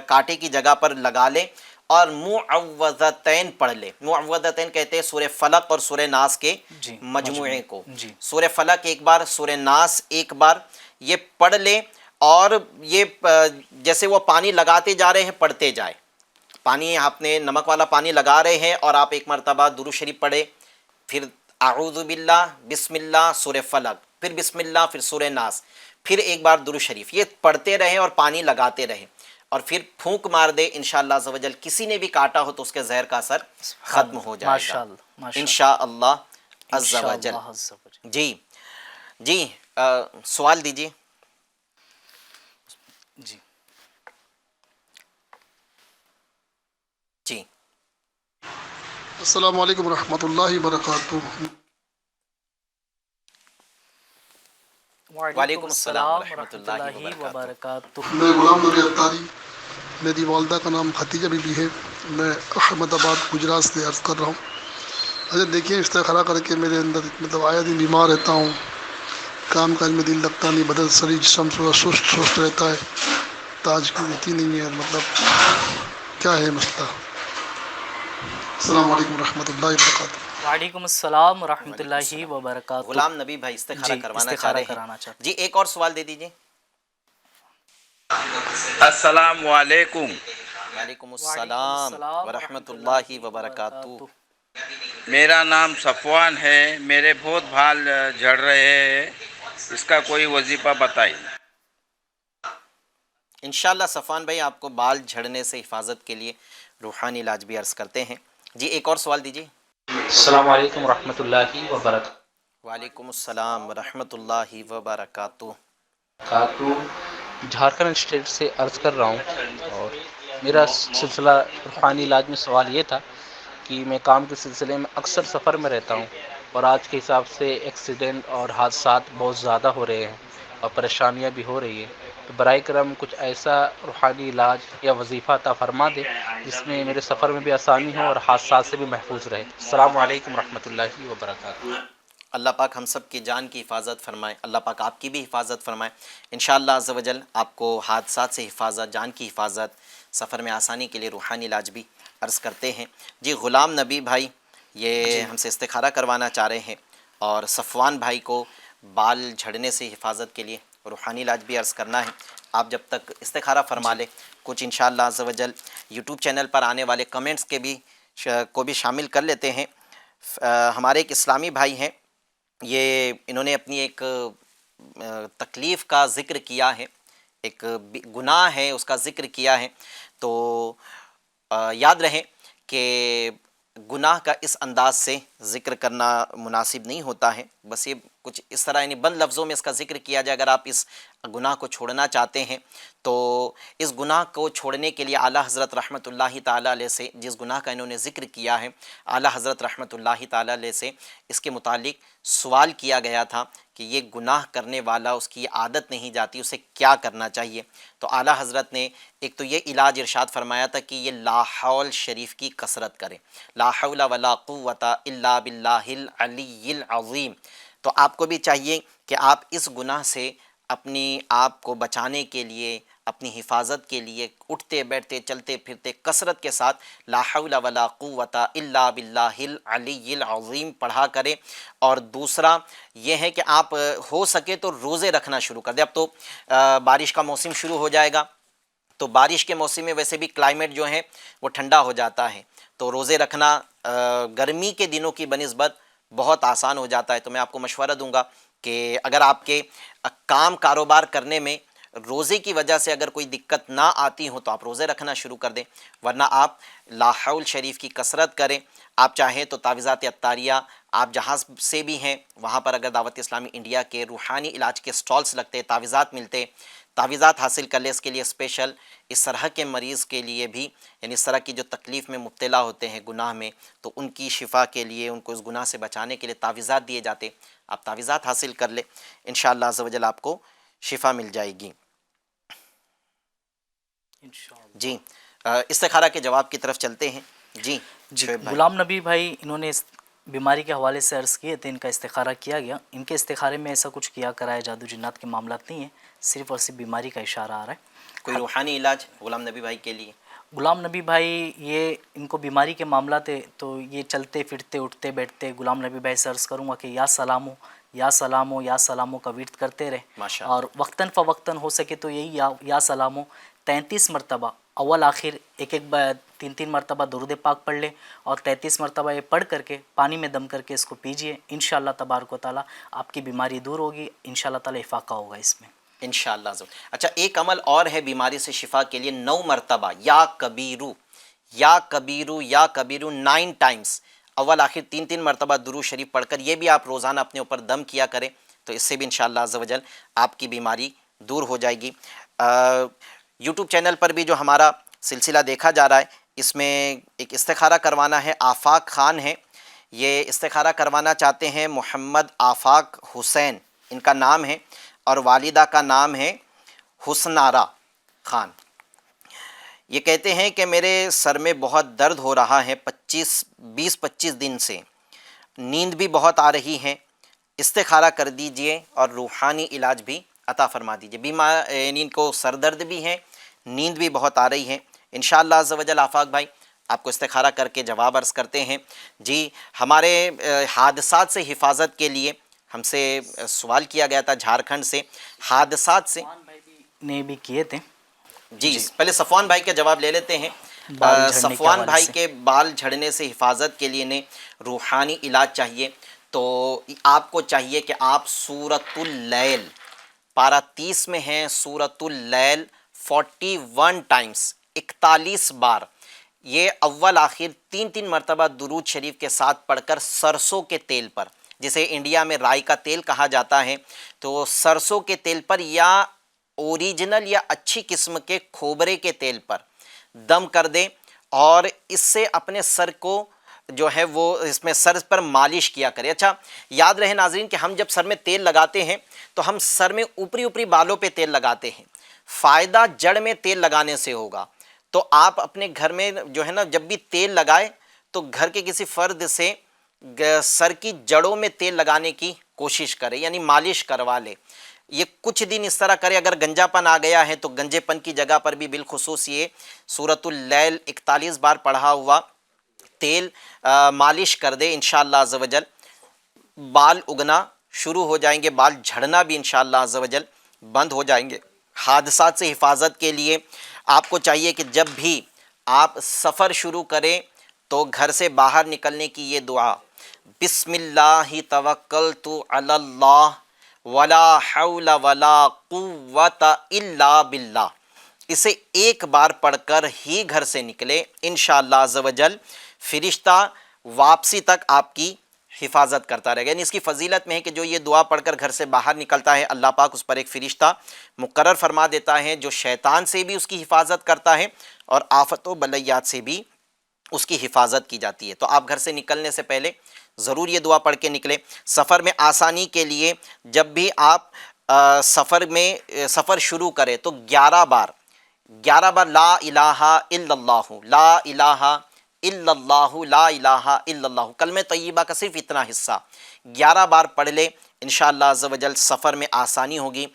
Speaker 2: کانٹے کی جگہ پر لگا لے اور معوذتین پڑھ لے. معوذتین کہتے ہیں سورہ فلق اور سورہ ناس کے مجموعے کو. سورہ فلق ایک بار، سورہ ناس ایک بار، یہ پڑھ لے. اور یہ جیسے وہ پانی لگاتے جا رہے ہیں پڑھتے جائے. پانی آپ نے نمک والا پانی لگا رہے ہیں اور آپ ایک مرتبہ درود شریف پڑھے، پھر اعوذ باللہ، بسم اللہ، سورہ فلق، پھر بسم اللہ، پھر سورہ ناس، پھر ایک بار درود شریف، یہ پڑھتے رہیں اور پانی لگاتے رہیں اور پھر پھونک مار دے. انشاءاللہ عز و جل کسی نے بھی کاٹا ہو تو اس کے زہر کا اثر ختم ہو جائے گا انشاءاللہ عز و جل. جی جی سوال دیجیے.
Speaker 6: جی
Speaker 2: جی
Speaker 12: السلام علیکم ورحمۃ اللہ وبرکاتہ.
Speaker 2: وعلیکم السلام ورحمۃ اللہ وبرکاتہ.
Speaker 12: میں غلام نبی اتاری، میری والدہ کا نام ختیجہ بی بی ہے. میں احمد آباد گجرات سے عرض کر رہا ہوں. اچھا دیکھیے، استخارہ کر کے میرے اندر مطلب آیا دن بیمار رہتا ہوں، کام کاج میں دل لگتا نہیں، بدن شریر جسم سست رہتا ہے، تاج کی دیتی نہیں ہے. مطلب کیا ہے مسئلہ؟ السلام علیکم ورحمۃ اللہ وبرکاتہ.
Speaker 6: وعلیکم السلام ورحمۃ اللہ وبرکاتہ.
Speaker 2: غلام نبی بھائی استخارہ کروانا چاہ رہے ہیں. جی ایک اور سوال دے دیجیے.
Speaker 13: السلام علیکم.
Speaker 2: وعلیکم السلام ورحمۃ اللہ وبرکاتہ.
Speaker 13: میرا نام صفوان ہے، میرے بہت بال جھڑ رہے ہیں، اس کا کوئی وظیفہ بتائیے.
Speaker 2: انشاءاللہ صفوان بھائی آپ کو بال جھڑنے سے حفاظت کے لیے روحانی علاج بھی عرض کرتے ہیں. جی ایک اور سوال دیجیے.
Speaker 14: السلام علیکم ورحمۃ اللہ وبرکاتہ.
Speaker 2: وعلیکم السلام ورحمۃ اللہ وبرکاتہ.
Speaker 14: جھارکھنڈ اسٹیٹ سے عرض کر رہا ہوں، اور میرا سلسلہ روحانی علاج میں سوال یہ تھا کہ میں کام کے سلسلے میں اکثر سفر میں رہتا ہوں، اور آج کے حساب سے ایکسیڈنٹ اور حادثات بہت زیادہ ہو رہے ہیں اور پریشانیاں بھی ہو رہی ہیں. تو برائے کرم کچھ ایسا روحانی علاج یا وظیفہ عطا فرما دے جس میں میرے سفر میں بھی آسانی ہو اور حادثات سے بھی محفوظ رہے. السلام علیکم ورحمۃ اللہ وبرکاتہ.
Speaker 2: اللہ پاک ہم سب کی جان کی حفاظت فرمائے، اللہ پاک آپ کی بھی حفاظت فرمائے. انشاءاللہ عز و جل آپ کو حادثات سے حفاظت، جان کی حفاظت، سفر میں آسانی کے لیے روحانی علاج بھی عرض کرتے ہیں. جی غلام نبی بھائی یہ ہم سے استخارہ کروانا چاہ رہے ہیں، اور صفوان بھائی کو بال جھڑنے سے حفاظت کے لیے روحانی علاج بھی عرض کرنا ہے. آپ جب تک استخارہ فرما لیں، کچھ انشاءاللہ عز و جل یوٹیوب چینل پر آنے والے کمنٹس کے بھی کو بھی شامل کر لیتے ہیں. ہمارے ایک اسلامی بھائی ہیں، یہ انہوں نے اپنی ایک تکلیف کا ذکر کیا ہے، ایک گناہ ہے اس کا ذکر کیا ہے. تو یاد رہے کہ گناہ کا اس انداز سے ذکر کرنا مناسب نہیں ہوتا ہے. بس یہ کچھ اس طرح یعنی بند لفظوں میں اس کا ذکر کیا جائے. اگر آپ اس گناہ کو چھوڑنا چاہتے ہیں تو اس گناہ کو چھوڑنے کے لیے اعلیٰ حضرت رحمۃ اللہ تعالیٰ علیہ سے، جس گناہ کا انہوں نے ذکر کیا ہے، اعلیٰ حضرت رحمۃ اللہ تعالیٰ علیہ سے اس کے متعلق سوال کیا گیا تھا کہ یہ گناہ کرنے والا اس کی عادت نہیں جاتی، اسے کیا کرنا چاہیے. تو اعلیٰ حضرت نے ایک تو یہ علاج ارشاد فرمایا تھا کہ یہ لا حول شریف کی کثرت کرے، لا حول ولا قوت الا باللہ العلی العظیم. تو آپ کو بھی چاہیے کہ آپ اس گناہ سے اپنی آپ کو بچانے کے لیے، اپنی حفاظت کے لیے اٹھتے بیٹھتے چلتے پھرتے کثرت کے ساتھ لا حول ولا قوت الا باللہ العلی العظیم پڑھا کریں. اور دوسرا یہ ہے کہ آپ ہو سکے تو روزے رکھنا شروع کر دیں. اب تو بارش کا موسم شروع ہو جائے گا، تو بارش کے موسم میں ویسے بھی کلائمیٹ جو ہے وہ ٹھنڈا ہو جاتا ہے، تو روزے رکھنا گرمی کے دنوں کی بنسبت بہت آسان ہو جاتا ہے. تو میں آپ کو مشورہ دوں گا کہ اگر آپ کے کام کاروبار کرنے میں روزے کی وجہ سے اگر کوئی دقت نہ آتی ہو تو آپ روزے رکھنا شروع کر دیں، ورنہ آپ لا حول شریف کی کثرت کریں. آپ چاہیں تو تعویذات عطاریہ، آپ جہاں سے بھی ہیں وہاں پر اگر دعوت اسلامی انڈیا کے روحانی علاج کے سٹالز لگتے، تعویذات ملتے، تعویذات حاصل کر لیں. اس کے لیے اسپیشل اس طرح کے مریض کے لیے بھی، یعنی اس طرح کی جو تکلیف میں مبتلا ہوتے ہیں گناہ میں، تو ان کی شفا کے لیے، ان کو اس گناہ سے بچانے کے لیے تعویذات دیے جاتے. آپ تعویذات حاصل کر لیں، انشاءاللہ عز و جل آپ کو شفا مل جائے گی. جی استخارہ کے جواب کی طرف چلتے ہیں. جی
Speaker 6: غلام نبی بھائی انہوں نے اس بیماری کے حوالے سے عرض کیے تھے، ان کا استخارہ کیا گیا. ان کے استخارے میں ایسا کچھ کیا کرایا جادو جنات کے معاملات نہیں ہیں، صرف اور صرف بیماری کا اشارہ آ رہا ہے.
Speaker 2: کوئی روحانی علاج غلام نبی بھائی کے لیے؟
Speaker 6: غلام نبی بھائی یہ ان کو بیماری کے معاملہ تھے تو یہ چلتے پھرتے اٹھتے بیٹھتے غلام نبی بھائی سے عرض کروں گا کہ یا سلامو یا سلامو یا سلامو کا ورد کرتے رہے اور وقتاً فوقتاً ہو سکے تو یہی یا سلامو 33 مرتبہ اول آخر ایک 3 مرتبہ درود پاک پڑھ لے اور 33 مرتبہ یہ پڑھ کر کے پانی میں دم کر کے اس کو پیجئے، انشاءاللہ تبارک و تعالیٰ آپ کی بیماری دور ہوگی، انشاءاللہ تعالیٰ افاقہ ہوگا اس میں
Speaker 2: انشاءاللہ. اچھا ایک عمل اور ہے بیماری سے شفا کے لیے، 9 مرتبہ یا کبیرو یا کبیرو یا کبیرو 9 ٹائمز اول آخر 3 مرتبہ درود شریف پڑھ کر یہ بھی آپ روزانہ اپنے اوپر دم کیا کریں تو اس سے بھی انشاءاللہ عز و جل آپ کی بیماری دور ہو جائے گی. یوٹیوب چینل پر بھی جو ہمارا سلسلہ دیکھا جا رہا ہے اس میں ایک استخارہ کروانا ہے، آفاق خان ہے، یہ استخارہ کروانا چاہتے ہیں، محمد آفاق حسین ان کا نام ہے اور والدہ کا نام ہے حسنارہ خان. یہ کہتے ہیں کہ میرے سر میں بہت درد ہو رہا ہے 20-25 دن سے، نیند بھی بہت آ رہی ہے، استخارہ کر دیجئے اور روحانی علاج بھی عطا فرما دیجئے. یعنی ان کو سر درد بھی ہے، نیند بھی بہت آ رہی ہے. انشاءاللہ عز و جل آفاق بھائی آپ کو استخارہ کر کے جواب عرض کرتے ہیں. جی ہمارے حادثات سے حفاظت کے لیے ہم سے سوال کیا گیا تھا جھارکھنڈ سے، حادثات سے
Speaker 6: نے بھی کیے تھے.
Speaker 2: جی پہلے صفوان بھائی کا جواب لے لیتے ہیں. صفوان بھائی کے بال جھڑنے سے حفاظت کے لیے روحانی علاج چاہیے تو آپ کو چاہیے کہ آپ سورۃ اللیل پارہ 30 میں ہیں، سورۃ اللیل 41 ٹائمز 41 بار یہ اول آخر 3 مرتبہ درود شریف کے ساتھ پڑھ کر سرسوں کے تیل پر، جسے انڈیا میں رائی کا تیل کہا جاتا ہے، تو سرسوں کے تیل پر یا اوریجنل یا اچھی قسم کے کھوبرے کے تیل پر دم کر دیں اور اس سے اپنے سر کو جو ہے وہ اس میں سر پر مالش کیا کرے. اچھا یاد رہے ناظرین کہ ہم جب سر میں تیل لگاتے ہیں تو ہم سر میں اوپری بالوں پہ تیل لگاتے ہیں، فائدہ جڑ میں تیل لگانے سے ہوگا. تو آپ اپنے گھر میں جو ہے نا جب بھی تیل لگائے تو گھر کے کسی فرد سے سر کی جڑوں میں تیل لگانے کی کوشش کرے، یعنی مالش کروا لے. یہ کچھ دن اس طرح کرے. اگر گنجا پن آ گیا ہے تو گنجے پن کی جگہ پر بھی بالخصوص یہ سورۃ اللیل 41 بار پڑھا ہوا تیل مالش کر دے، انشاءاللہ عز و جل بال اگنا شروع ہو جائیں گے، بال جھڑنا بھی انشاءاللہ عز و جل بند ہو جائیں گے. حادثات سے حفاظت کے لیے آپ کو چاہیے کہ جب بھی آپ سفر شروع کریں تو گھر سے باہر نکلنے کی یہ دعا، بسم اللہ توکلت علی اللہ ولا حول ولا قوت الا باللہ، اسے ایک بار پڑھ کر ہی گھر سے نکلے، انشاءاللہ عز و جل فرشتہ واپسی تک آپ کی حفاظت کرتا رہے گا. یعنی اس کی فضیلت میں ہے کہ جو یہ دعا پڑھ کر گھر سے باہر نکلتا ہے اللہ پاک اس پر ایک فرشتہ مقرر فرما دیتا ہے جو شیطان سے بھی اس کی حفاظت کرتا ہے اور آفت و بلیات سے بھی اس کی حفاظت کی جاتی ہے. تو آپ گھر سے نکلنے سے پہلے ضرور یہ دعا پڑھ کے نکلیں. سفر میں آسانی کے لیے جب بھی آپ سفر شروع کریں تو 11 بار لا الہ الا اللہ، لا الہ الا اللہ، لا الہ الا اللہ، کلمہ طیبہ کا صرف اتنا حصہ 11 بار پڑھ لے، انشاءاللہ عز و جل سفر میں آسانی ہوگی.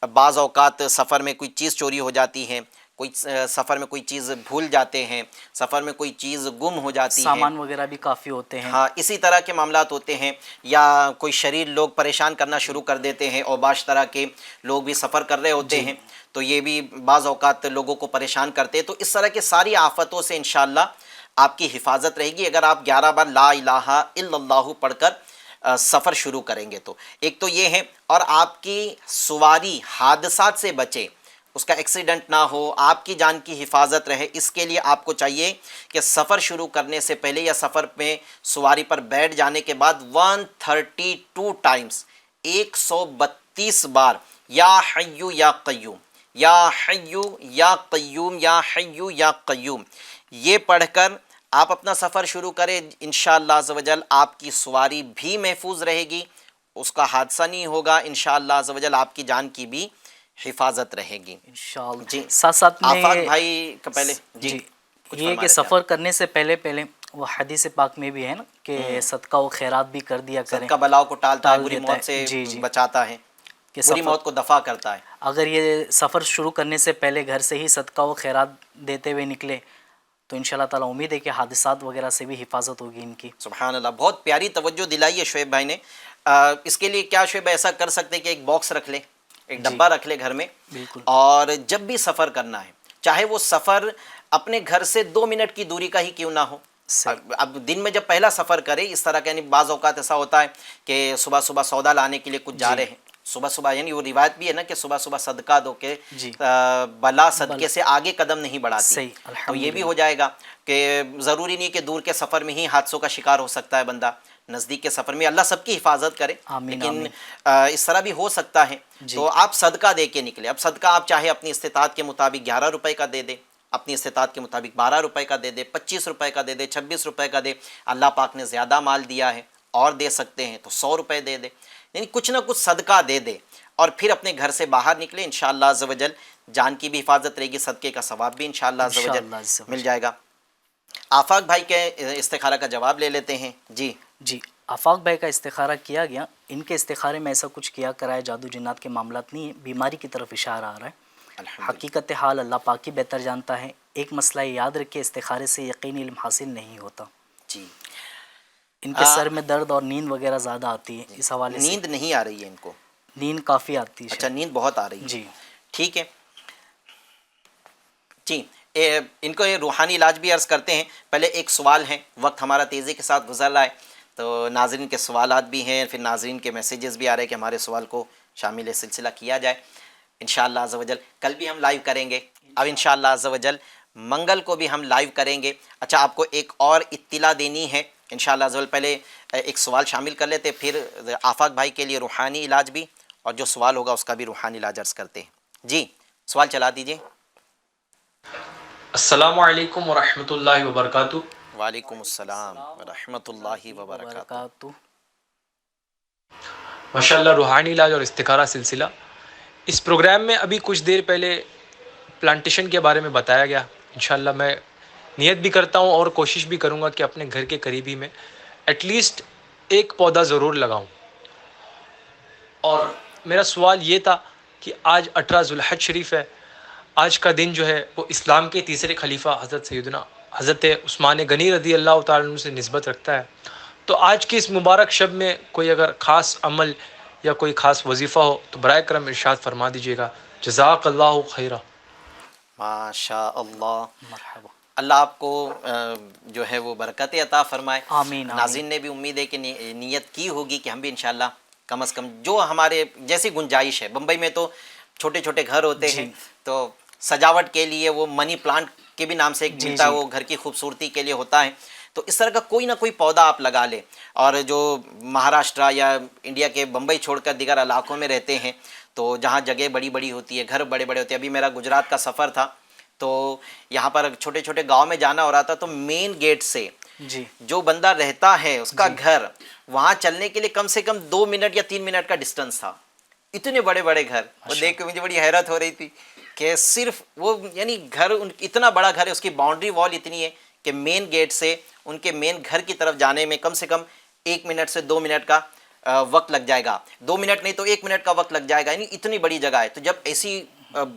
Speaker 2: بعض اوقات سفر میں کوئی چیز چوری ہو جاتی ہے، کوئی سفر میں کوئی چیز بھول جاتے ہیں، سفر میں کوئی چیز گم ہو جاتی ہے،
Speaker 6: سامان وغیرہ بھی کافی ہوتے ہیں،
Speaker 2: ہاں اسی طرح کے معاملات ہوتے ہیں، یا کوئی شریر لوگ پریشان کرنا شروع کر دیتے ہیں اور بعض طرح کے لوگ بھی سفر کر رہے ہوتے ہیں تو یہ بھی بعض اوقات لوگوں کو پریشان کرتے ہیں. تو اس طرح کے ساری آفتوں سے انشاءاللہ آپ کی حفاظت رہے گی اگر آپ 11 بار لا الہ الا اللہ پڑھ کر سفر شروع کریں گے. تو ایک تو یہ ہے، اور آپ کی سواری حادثات سے بچے، اس کا ایکسیڈنٹ نہ ہو، آپ کی جان کی حفاظت رہے، اس کے لیے آپ کو چاہیے کہ سفر شروع کرنے سے پہلے یا سفر میں سواری پر بیٹھ جانے کے بعد 132 ٹائمز 132 بار یا حیو یا قیوم، یا حیو یا قیوم، یا حیو یا قیوم یہ پڑھ کر آپ اپنا سفر شروع کریں. انشاءاللہ عز و جل آپ کی سواری بھی محفوظ رہے گی، اس کا حادثہ نہیں ہوگا، انشاءاللہ عز و جل آپ کی جان کی بھی حفاظت رہے گی
Speaker 6: انشاءاللہ.
Speaker 2: جی
Speaker 6: ساتھ میں
Speaker 2: آفاق بھائی کا پہلے جی
Speaker 6: یہ کہ سفر کرنے سے پہلے وہ حدیث پاک میں بھی ہے نا کہ صدقہ و خیرات بھی کر دیا کریں،
Speaker 2: صدقہ بلاؤ کو ٹالتا ہے، بری موت سے بچاتا ہے، بری موت کو دفع کرتا ہے.
Speaker 6: اگر یہ سفر شروع کرنے سے پہلے گھر سے ہی صدقہ و خیرات دیتے ہوئے نکلے تو انشاءاللہ تعالیٰ امید ہے کہ حادثات وغیرہ سے بھی حفاظت ہوگی ان کی.
Speaker 2: سبحان اللہ، بہت پیاری توجہ دلائی ہے شعیب بھائی نے. اس کے لیے کیا شعیب ایسا کر سکتے ہیں کہ ایک باکس رکھ لے، ایک ڈبہ رکھ لے گھر میں،
Speaker 6: بالکل،
Speaker 2: اور جب بھی سفر کرنا ہے، چاہے وہ سفر اپنے گھر سے 2 منٹ کی دوری کا ہی کیوں نہ ہو، اب دن میں جب پہلا سفر کرے اس طرح کا، یعنی بعض اوقات ایسا ہوتا ہے کہ صبح صبح سودا لانے کے لیے کچھ جا رہے ہیں، صبح صبح، یعنی وہ روایت بھی ہے نا کہ صبح صبح صدقہ دو کہ بلا صدقے سے آگے قدم نہیں بڑھاتی. تو یہ بھی ہو جائے گا کہ ضروری نہیں کہ دور کے سفر میں ہی حادثوں کا شکار ہو سکتا ہے بندہ، نزدیک کے سفر میں اللہ سب کی حفاظت کرے، لیکن اس طرح بھی ہو سکتا ہے. تو آپ صدقہ دے کے نکلے. اب صدقہ آپ چاہے اپنی استطاعت کے مطابق 11 روپے کا دے دے، اپنی استطاعت کے مطابق 12 روپے کا دے دے، 25 روپے کا دے دے، 26 روپے کا دے. اللہ پاک نے زیادہ مال دیا ہے اور دے سکتے ہیں تو 100 روپے دے دے، یعنی کچھ نہ کچھ صدقہ دے دے، اور پھر اپنے گھر سے باہر نکلے. انشاءاللہ عز و جل جان کی بھی حفاظت رہے گی، صدقے کا ثواب بھی انشاءاللہ عز و جل مل جائے گا. آفاق بھائی کے استخارہ کا جواب لے لیتے ہیں.
Speaker 6: جی آفاق بھائی کا استخارہ کیا گیا. ان کے استخارے میں ایسا کچھ کیا کرا ہے، جادو جنات کے معاملات نہیں ہیں، بیماری کی طرف اشارہ آ رہا ہے. حقیقت حال اللہ پاک ہی بہتر جانتا ہے. ایک مسئلہ یاد رکھے، استخارے سے یقینی علم حاصل نہیں ہوتا.
Speaker 2: جی
Speaker 6: ان کے سر میں درد اور نیند وغیرہ زیادہ آتی ہے، اس حوالے سے
Speaker 2: نیند نہیں آ رہی ہے ان کو؟
Speaker 6: نیند کافی آتی ہے.
Speaker 2: اچھا، نیند بہت آ رہی ہے.
Speaker 6: جی
Speaker 2: ٹھیک ہے جی. ان کو یہ روحانی علاج بھی عرض کرتے ہیں. پہلے ایک سوال ہے، وقت ہمارا تیزی کے ساتھ گزر رہا ہے، تو ناظرین کے سوالات بھی ہیں، پھر ناظرین کے میسیجز بھی آ رہے ہیں کہ ہمارے سوال کو شامل سلسلہ کیا جائے. انشاءاللہ عز و جل کل بھی ہم لائیو کریں گے، اب انشاءاللہ عز و جل منگل کو بھی ہم لائیو کریں گے. اچھا، آپ کو ایک اور اطلاع دینی ہے انشاءاللہ عز و جل. پہلے ایک سوال شامل کر لیتے، پھر آفاق بھائی کے لیے روحانی علاج بھی، اور جو سوال ہوگا اس کا بھی روحانی علاج عرض کرتے ہیں. جی سوال چلا دیجئے.
Speaker 15: السلام علیکم ورحمۃ اللہ وبرکاتہ.
Speaker 2: وعلیکم السلام ورحمۃ اللہ وبرکاتہ.
Speaker 15: ماشاءاللہ، روحانی علاج اور استخارہ سلسلہ. اس پروگرام میں ابھی کچھ دیر پہلے پلانٹیشن کے بارے میں بتایا گیا. انشاءاللہ میں نیت بھی کرتا ہوں اور کوشش بھی کروں گا کہ اپنے گھر کے قریبی میں ایٹ لیسٹ ایک پودا ضرور لگاؤں. اور میرا سوال یہ تھا کہ آج 18 ذوالحج شریف ہے. آج کا دن جو ہے وہ اسلام کے تیسرے خلیفہ حضرت عثمان غنی رضی اللہ تعالیٰ عنہ سے نسبت رکھتا ہے. تو آج کی اس مبارک شب میں کوئی اگر خاص عمل یا کوئی خاص وظیفہ ہو تو برائے کرم ارشاد فرما دیجیے گا. جزاک اللہ خیرہ.
Speaker 2: ماشاء اللہ، مرحبا. اللہ آپ کو جو ہے وہ برکت عطا فرمائے.
Speaker 6: آمین.
Speaker 2: ناظرین نے بھی امید ہے کہ نیت کی ہوگی کہ ہم بھی انشاءاللہ کم از کم جو ہمارے جیسی گنجائش ہے. بمبئی میں تو چھوٹے چھوٹے گھر ہوتے ہیں، تو سجاوٹ کے لیے وہ منی پلانٹ کے بھی نام سے ایک ملتا ہے، وہ گھر کی خوبصورتی کے لیے ہوتا ہے. تو اس طرح کا کوئی نہ کوئی پودا آپ لگا لیں. اور جو مہاراشٹرا یا انڈیا کے بمبئی چھوڑ کر دیگر علاقوں میں رہتے ہیں، تو جہاں جگہ بڑی بڑی ہوتی ہے، گھر بڑے بڑے ہوتے ہیں. ابھی میرا گجرات کا سفر تھا، تو یہاں پر چھوٹے چھوٹے گاؤں میں جانا ہو رہا تھا، تو مین گیٹ سے جو بندہ رہتا ہے اس کا گھر، وہاں چلنے کے لیے کم سے کم 2 منٹ یا 3 منٹ کا ڈسٹنس تھا. اتنے بڑے بڑے گھر، وہ دیکھ کے مجھے بڑی حیرت ہو رہی تھی کہ صرف وہ، یعنی گھر اتنا بڑا گھر ہے، اس کی باؤنڈری وال اتنی ہے کہ مین گیٹ سے ان کے مین گھر کی طرف جانے میں کم سے کم 1 منٹ سے 2 منٹ کا وقت لگ جائے گا. 2 منٹ نہیں تو 1 منٹ کا وقت لگ جائے گا، یعنی اتنی بڑی جگہ ہے. تو جب ایسی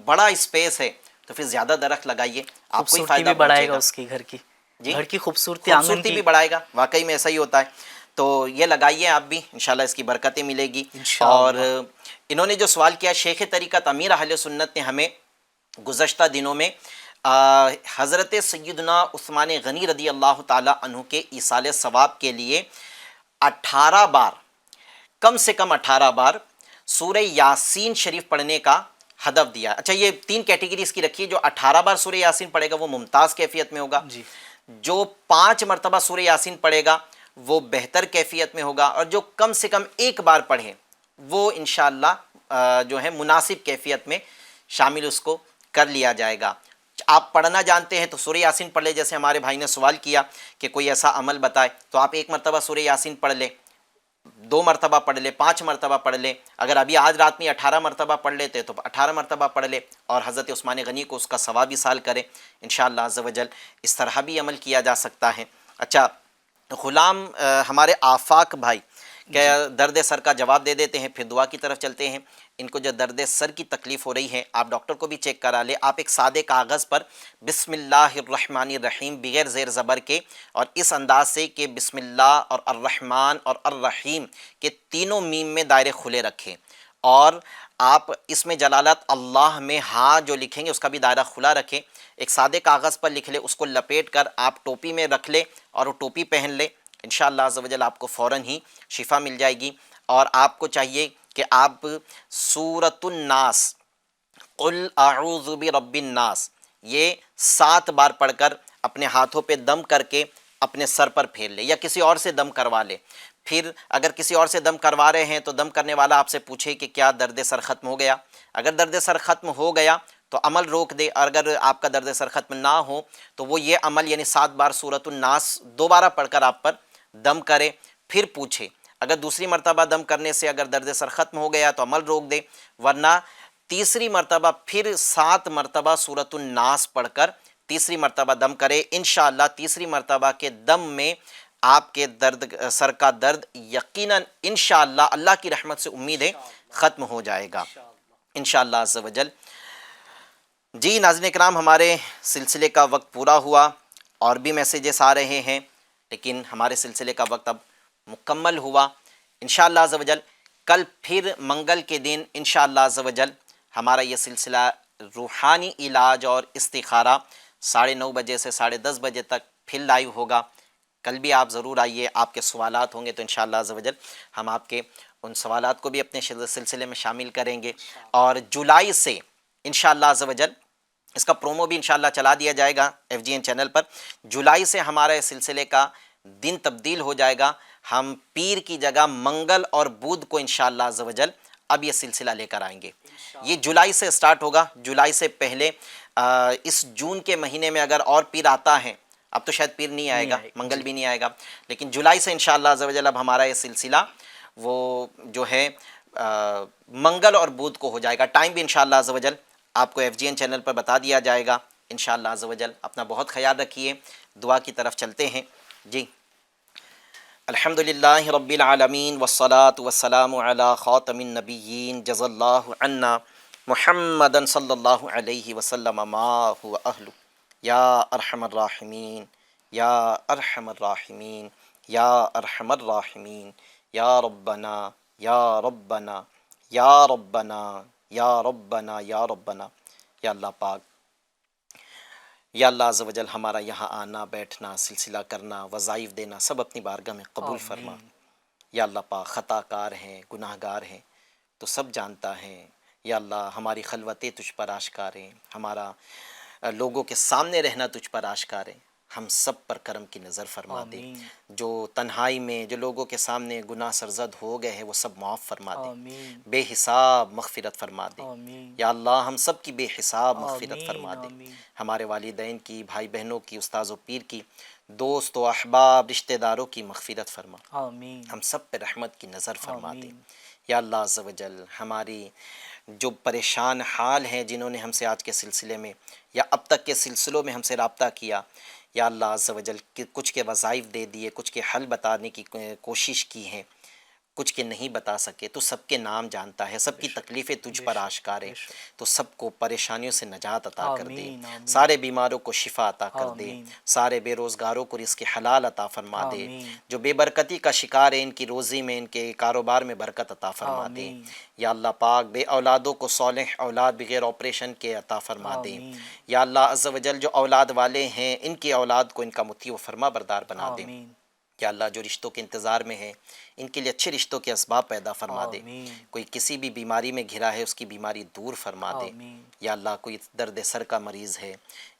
Speaker 2: بڑا اسپیس ہے تو پھر زیادہ درخت لگائیے، آپ کو ہی فائدہ
Speaker 6: بڑھائے گا. اس کی گھر کی گھر کی خوبصورتی
Speaker 2: بھی بڑھائے گا. واقعی میں ایسا ہی ہوتا ہے. تو یہ لگائیے آپ بھی، انشاءاللہ اس کی برکتیں ملے گی. اور انہوں نے جو سوال کیا، شیخ طریقت امیر اہل سنت نے ہمیں گزشتہ دنوں میں حضرت سیدنا عثمان غنی رضی اللہ تعالیٰ عنہ کے ایصال ثواب کے لیے 18 بار، کم سے کم 18 بار سورہ یاسین شریف پڑھنے کا ہدف دیا. اچھا، یہ 3 کیٹیگری اس کی رکھی ہے. جو 18 بار سورہ یاسین پڑھے گا وہ ممتاز کیفیت میں ہوگا. جو 5 مرتبہ سورہ یاسین پڑھے گا وہ بہتر کیفیت میں ہوگا، اور جو کم سے کم 1 بار پڑھے وہ انشاءاللہ جو ہے مناسب کیفیت میں شامل اس کو کر لیا جائے گا. آپ پڑھنا جانتے ہیں تو سورہ یاسین پڑھ لے. جیسے ہمارے بھائی نے سوال کیا کہ کوئی ایسا عمل بتائے، تو آپ 1 مرتبہ سورہ یاسین پڑھ لیں، 2 مرتبہ پڑھ لیں، 5 مرتبہ پڑھ لیں. اگر ابھی آج رات میں 18 مرتبہ پڑھ لیتے تو 18 مرتبہ پڑھ لیں، اور حضرت عثمان غنی کو اس کا ثواب حاصل کریں انشاءاللہ عز و جل. اس طرح بھی عمل کیا جا سکتا ہے. اچھا، غلام ہمارے آفاق بھائی کہ درد سر کا جواب دے دیتے ہیں پھر دعا کی طرف چلتے ہیں. ان کو جو درد سر کی تکلیف ہو رہی ہے آپ ڈاکٹر کو بھی چیک کرا لیں. آپ ایک سادے کاغذ پر بسم اللہ الرحمن الرحیم بغیر زیر زبر کے اور اس انداز سے کہ بسم اللہ اور الرحمن اور الرحیم کے تینوں میم میں دائرے کھلے رکھیں اور آپ اس میں جلالت اللہ میں ہاں جو لکھیں گے اس کا بھی دائرہ کھلا رکھیں. ایک سادے کاغذ پر لکھ لیں, اس کو لپیٹ کر آپ ٹوپی میں رکھ لیں اور وہ ٹوپی پہن لیں. انشاءاللہ عز و جل آپ کو فوراً ہی شفا مل جائے گی. اور آپ کو چاہیے کہ آپ سورۃ الناس قل اعوذ برب الناس یہ 7 بار پڑھ کر اپنے ہاتھوں پہ دم کر کے اپنے سر پر پھیر لے یا کسی اور سے دم کروا لے. پھر اگر کسی اور سے دم کروا رہے ہیں تو دم کرنے والا آپ سے پوچھے کہ کیا درد سر ختم ہو گیا. اگر درد سر ختم ہو گیا تو عمل روک دے, اور اگر آپ کا درد سر ختم نہ ہو تو وہ یہ عمل یعنی 7 بار سورۃ الناس دوبارہ پڑھ کر آپ پر دم کرے, پھر پوچھے. اگر دوسری مرتبہ دم کرنے سے اگر درد سر ختم ہو گیا تو عمل روک دے, ورنہ تیسری مرتبہ پھر 7 مرتبہ سورۃ الناس پڑھ کر تیسری مرتبہ دم کرے. انشاءاللہ تیسری مرتبہ کے دم میں آپ کے سر کا درد یقیناً انشاءاللہ اللہ کی رحمت سے امید ہے ختم ہو جائے گا انشاءاللہ عز و جل. جی ناظرین کرام, ہمارے سلسلے کا وقت پورا ہوا اور بھی میسیجز آ رہے ہیں لیکن ہمارے سلسلے کا وقت اب مکمل ہوا. انشاءاللہ عز و جل کل پھر منگل کے دن انشاءاللہ عز و جل ہمارا یہ سلسلہ روحانی علاج اور استخارہ 9:30 بجے سے 10:30 بجے تک پھر لائیو ہوگا. کل بھی آپ ضرور آئیے, آپ کے سوالات ہوں گے تو انشاءاللہ عز و جل ہم آپ کے ان سوالات کو بھی اپنے سلسلے میں شامل کریں گے. اور جولائی سے انشاءاللہ عز و جل اس کا پرومو بھی انشاءاللہ چلا دیا جائے گا FGN چینل پر. جولائی سے ہمارے سلسلے کا دن تبدیل ہو جائے گا. ہم پیر کی جگہ منگل اور بدھ کو انشاءاللہ عز و جل اب یہ سلسلہ لے کر آئیں گے. یہ جولائی سے سٹارٹ ہوگا. جولائی سے پہلے اس جون کے مہینے میں اگر اور پیر آتا ہے, اب تو شاید پیر نہیں آئے گا, منگل بھی نہیں آئے گا, لیکن جولائی سے انشاءاللہ عز و جل اب ہمارا یہ سلسلہ وہ جو ہے منگل اور بدھ کو ہو جائے گا. ٹائم بھی انشاءاللہ عز و جل آپ کو FGN چینل پر بتا دیا جائے گا انشاءاللہ عز و جل. اپنا بہت خیال رکھیے. دعا کی طرف چلتے ہیں. جی الحمدللہ رب العالمین والصلاة والسلام علی خاتم النبیین جزا اللہ عنا محمدا صلی اللہ علیہ وسلم ما هو اہلہ یا ارحم الراحمین یا ارحم الراحمین یا ارحم الراحمین یا ربنا یا ربنا یا ربنا یا ربنا یا ربنا. یا اللہ پاک, یا اللہ عز و جل ہمارا یہاں آنا بیٹھنا سلسلہ کرنا وظائف دینا سب اپنی بارگاہ میں قبول فرما. یا اللہ پاک خطا کار ہیں گناہ گار ہیں تو سب جانتا ہے. یا اللہ ہماری خلوتیں تجھ پر آشکار ہیں, ہمارا لوگوں کے سامنے رہنا تجھ پر آشکار ہے. ہم سب پر کرم کی نظر فرما دے. جو تنہائی میں جو لوگوں کے سامنے گناہ سرزد ہو گئے ہیں وہ سب معاف فرما دے. بے حساب مغفرت فرما دے. یا اللہ ہم سب کی بے حساب مغفرت فرما دے. ہمارے والدین کی, بھائی بہنوں کی, استاذ و پیر کی, دوست و احباب رشتہ داروں کی مغفرت فرما. ہم سب پہ رحمت کی نظر فرما دے. یا اللہ عز و جل ہماری جو پریشان حال ہیں جنہوں نے ہم سے آج کے سلسلے میں یا اب تک کے سلسلوں میں ہم سے رابطہ کیا, یا اللہ عز و جل کچھ کے وظائف دے دیے, کچھ کے حل بتانے کی کوشش کی ہیں, کچھ کے نہیں بتا سکے. تو سب کے نام جانتا ہے, سب کی تکلیفیں تجھ پر آشکار ہے. تو سب کو پریشانیوں سے نجات عطا کر دے. سارے بیماروں کو شفا عطا کر دے. سارے بے روزگاروں کو رزق حلال عطا فرما دے. جو بے برکتی کا شکار ہے ان کی روزی میں, ان کے کاروبار میں برکت عطا فرما دے. یا اللہ پاک بے اولادوں کو صالح اولاد بغیر آپریشن کے عطا فرما دے. یا اللہ عز و جل جو اولاد والے ہیں ان کی اولاد کو ان کا مطیع و فرما بردار بنا دے. یا اللہ جو رشتوں کے انتظار میں ہیں ان کے لیے اچھے رشتوں کے اسباب پیدا فرما دے. کوئی کسی بھی بیماری میں گھرا ہے اس کی بیماری دور فرما دے. یا اللہ کوئی درد سر کا مریض ہے,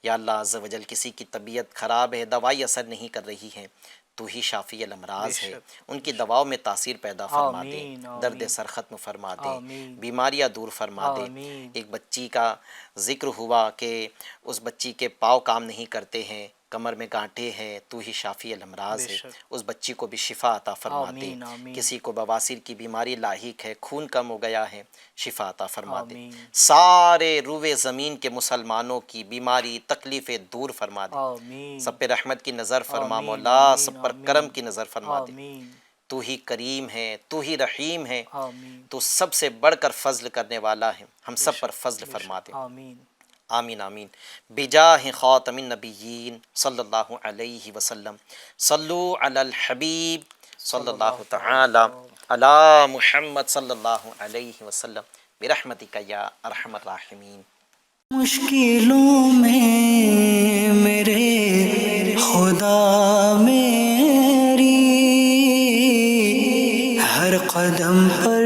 Speaker 2: یا اللہ عز و جل کسی کی طبیعت خراب ہے, دوائی اثر نہیں کر رہی ہے, تو ہی شافی الامراض ہے, ان کی دواؤں میں تاثیر پیدا فرما دے. درد سر ختم فرما دے, بیماریاں دور فرما دے. ایک بچی کا ذکر ہوا کہ اس بچی کے پاؤں کام نہیں کرتے ہیں, کمر میں گانٹھے ہیں, تو ہی شافی الامراض ہے, اس بچی کو بھی شفا عطا فرما دے. کسی کو بواسیر کی بیماری لاحق ہے, خون کم ہو گیا ہے, شفا عطا فرما دے. سارے روئے زمین کے مسلمانوں کی بیماری تکلیفیں دور فرما دے. سب پہ رحمت کی نظر فرما مولا, سب پر کرم کی نظر فرما دے. تو ہی کریم ہے، تو ہی رحیم ہے،
Speaker 6: آمین
Speaker 2: تو سب سے بڑھ کر فضل کرنے والا ہے، ہم سب پر فضل فرما دے،
Speaker 6: آمین
Speaker 2: آمین آمین۔ بجاہ خاتم النبیین صلی اللہ علیہ وسلم، صلو علی الحبیب صلی اللہ تعالی علی محمد صلی اللہ علیہ وسلم برحمتک یا ارحم الراحمین۔
Speaker 1: مشکلوں میں میرے خدا میری ہر قدم پر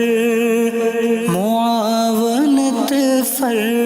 Speaker 1: معاونت فرما